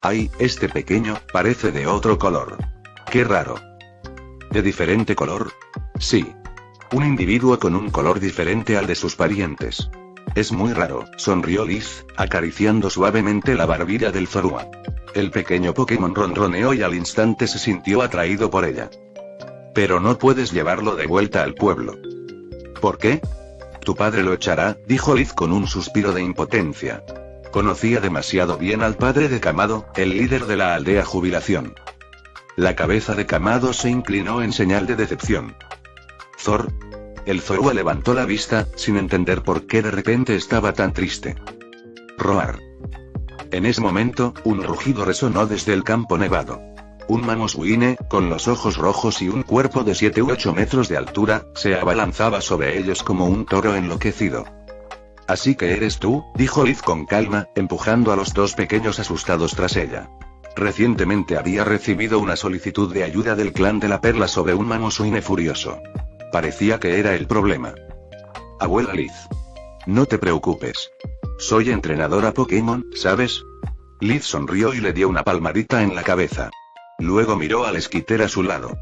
Ay, este pequeño, parece de otro color. Qué raro. ¿De diferente color? Sí. Un individuo con un color diferente al de sus parientes. Es muy raro, sonrió Liz, acariciando suavemente la barbilla del Zorua. El pequeño Pokémon ronroneó y al instante se sintió atraído por ella. Pero no puedes llevarlo de vuelta al pueblo. ¿Por qué? Tu padre lo echará, dijo Liz con un suspiro de impotencia. Conocía demasiado bien al padre de Kamado, el líder de la aldea Jubilación. La cabeza de Kamado se inclinó en señal de decepción. ¿Zor? El Zorua levantó la vista, sin entender por qué de repente estaba tan triste. Roar. En ese momento, un rugido resonó desde el campo nevado. Un Mamoswine, con los ojos rojos y un cuerpo de 7 u 8 metros de altura, se abalanzaba sobre ellos como un toro enloquecido. Así que eres tú, dijo Liz con calma, empujando a los dos pequeños asustados tras ella. Recientemente había recibido una solicitud de ayuda del clan de la Perla sobre un Mamoswine furioso. Parecía que era el problema. Abuela Liz. No te preocupes. Soy entrenadora Pokémon, ¿sabes? Liz sonrió y le dio una palmadita en la cabeza. Luego miró al Skitter a su lado.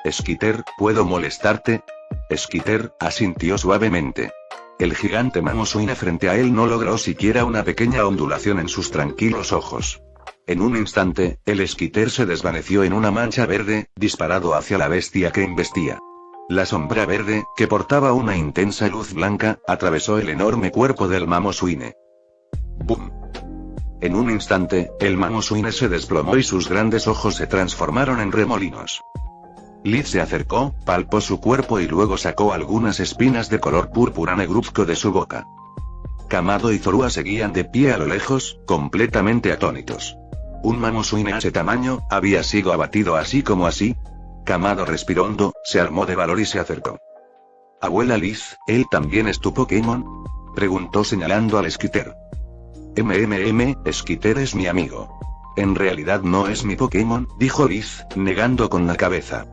Skitter, ¿puedo molestarte? Skitter, asintió suavemente. El gigante Mamoswine frente a él no logró siquiera una pequeña ondulación en sus tranquilos ojos. En un instante, el Skitter se desvaneció en una mancha verde, disparado hacia la bestia que embestía. La sombra verde, que portaba una intensa luz blanca, atravesó el enorme cuerpo del Mamoswine. ¡Bum! En un instante, el Mamoswine se desplomó y sus grandes ojos se transformaron en remolinos. Liz se acercó, palpó su cuerpo y luego sacó algunas espinas de color púrpura negruzco de su boca. Kamado y Zorua seguían de pie a lo lejos, completamente atónitos. Un Mamoswine a ese tamaño, ¿había sido abatido así como así? Kamado respiró hondo, se armó de valor y se acercó. Abuela Liz, ¿él también es tu Pokémon? Preguntó señalando al Skitter. Skitter es mi amigo. En realidad no es mi Pokémon, dijo Liz, negando con la cabeza.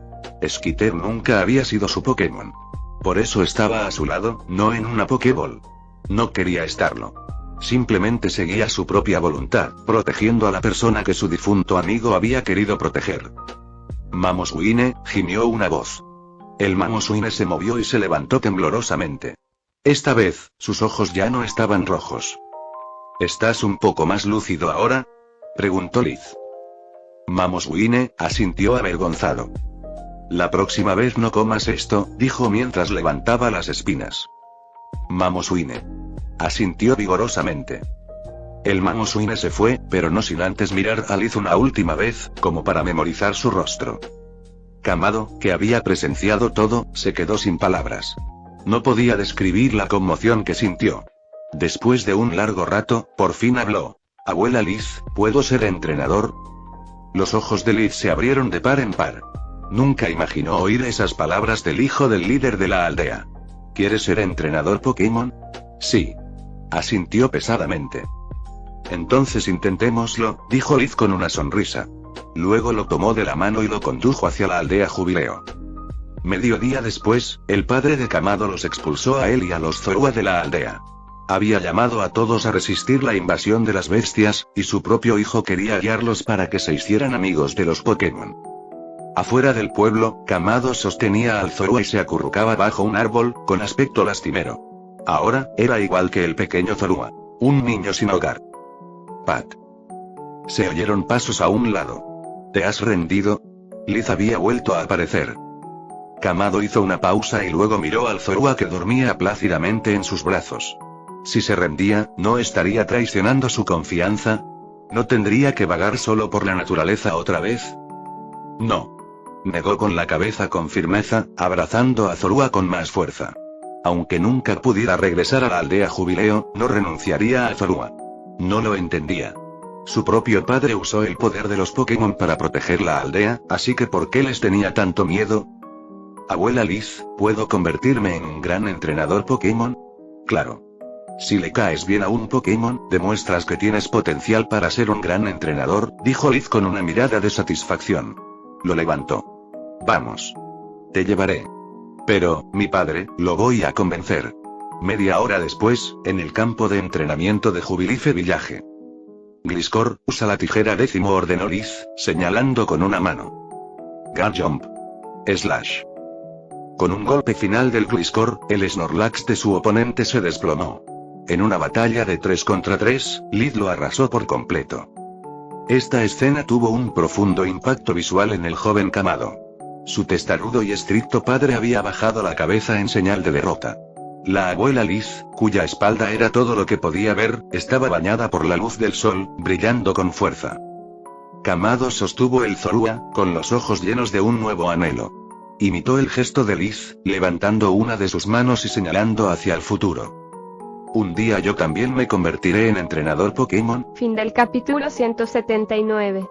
Skitter nunca había sido su Pokémon. Por eso estaba a su lado, no en una Pokéball. No quería estarlo. Simplemente seguía su propia voluntad, protegiendo a la persona que su difunto amigo había querido proteger. Mamoswine, gimió una voz. El Mamoswine se movió y se levantó temblorosamente. Esta vez, sus ojos ya no estaban rojos. ¿Estás un poco más lúcido ahora? Preguntó Liz. Mamoswine, asintió avergonzado. La próxima vez no comas esto, dijo mientras levantaba las espinas. Mamoswine. Asintió vigorosamente. El Mamoswine se fue, pero no sin antes mirar a Liz una última vez, como para memorizar su rostro. Kamado, que había presenciado todo, se quedó sin palabras. No podía describir la conmoción que sintió. Después de un largo rato, por fin habló. Abuela Liz, ¿puedo ser entrenador? Los ojos de Liz se abrieron de par en par. Nunca imaginó oír esas palabras del hijo del líder de la aldea. ¿Quieres ser entrenador Pokémon? Sí. Asintió pesadamente. Entonces intentémoslo, dijo Liz con una sonrisa. Luego lo tomó de la mano y lo condujo hacia la aldea Jubileo. Mediodía después, el padre de Kamado los expulsó a él y a los Zorua de la aldea. Había llamado a todos a resistir la invasión de las bestias, y su propio hijo quería guiarlos para que se hicieran amigos de los Pokémon. Afuera del pueblo, Kamado sostenía al Zorua y se acurrucaba bajo un árbol, con aspecto lastimero. Ahora, era igual que el pequeño Zorua. Un niño sin hogar. Pat. Se oyeron pasos a un lado. ¿Te has rendido? Liz había vuelto a aparecer. Kamado hizo una pausa y luego miró al Zorua que dormía plácidamente en sus brazos. Si se rendía, ¿no estaría traicionando su confianza? ¿No tendría que vagar solo por la naturaleza otra vez? No. Negó con la cabeza con firmeza, abrazando a Zorua con más fuerza. Aunque nunca pudiera regresar a la aldea Jubileo, no renunciaría a Zorua. No lo entendía. Su propio padre usó el poder de los Pokémon para proteger la aldea, así que ¿por qué les tenía tanto miedo? Abuela Liz, ¿puedo convertirme en un gran entrenador Pokémon? Claro. Si le caes bien a un Pokémon, demuestras que tienes potencial para ser un gran entrenador, dijo Liz con una mirada de satisfacción. Lo levantó. Vamos. Te llevaré. Pero, mi padre, lo voy a convencer. Media hora después, en el campo de entrenamiento de Jubilife Village. Gliscor, usa la tijera 10º, ordenó Liz, señalando con una mano. Garchomp. Slash. Con un golpe final del Gliscor, el Snorlax de su oponente se desplomó. En una batalla de 3 contra 3, Liz lo arrasó por completo. Esta escena tuvo un profundo impacto visual en el joven Kamado. Su testarudo y estricto padre había bajado la cabeza en señal de derrota. La abuela Liz, cuya espalda era todo lo que podía ver, estaba bañada por la luz del sol, brillando con fuerza. Kamado sostuvo el Zorua, con los ojos llenos de un nuevo anhelo. Imitó el gesto de Liz, levantando una de sus manos y señalando hacia el futuro. Un día yo también me convertiré en entrenador Pokémon. Fin del capítulo 179.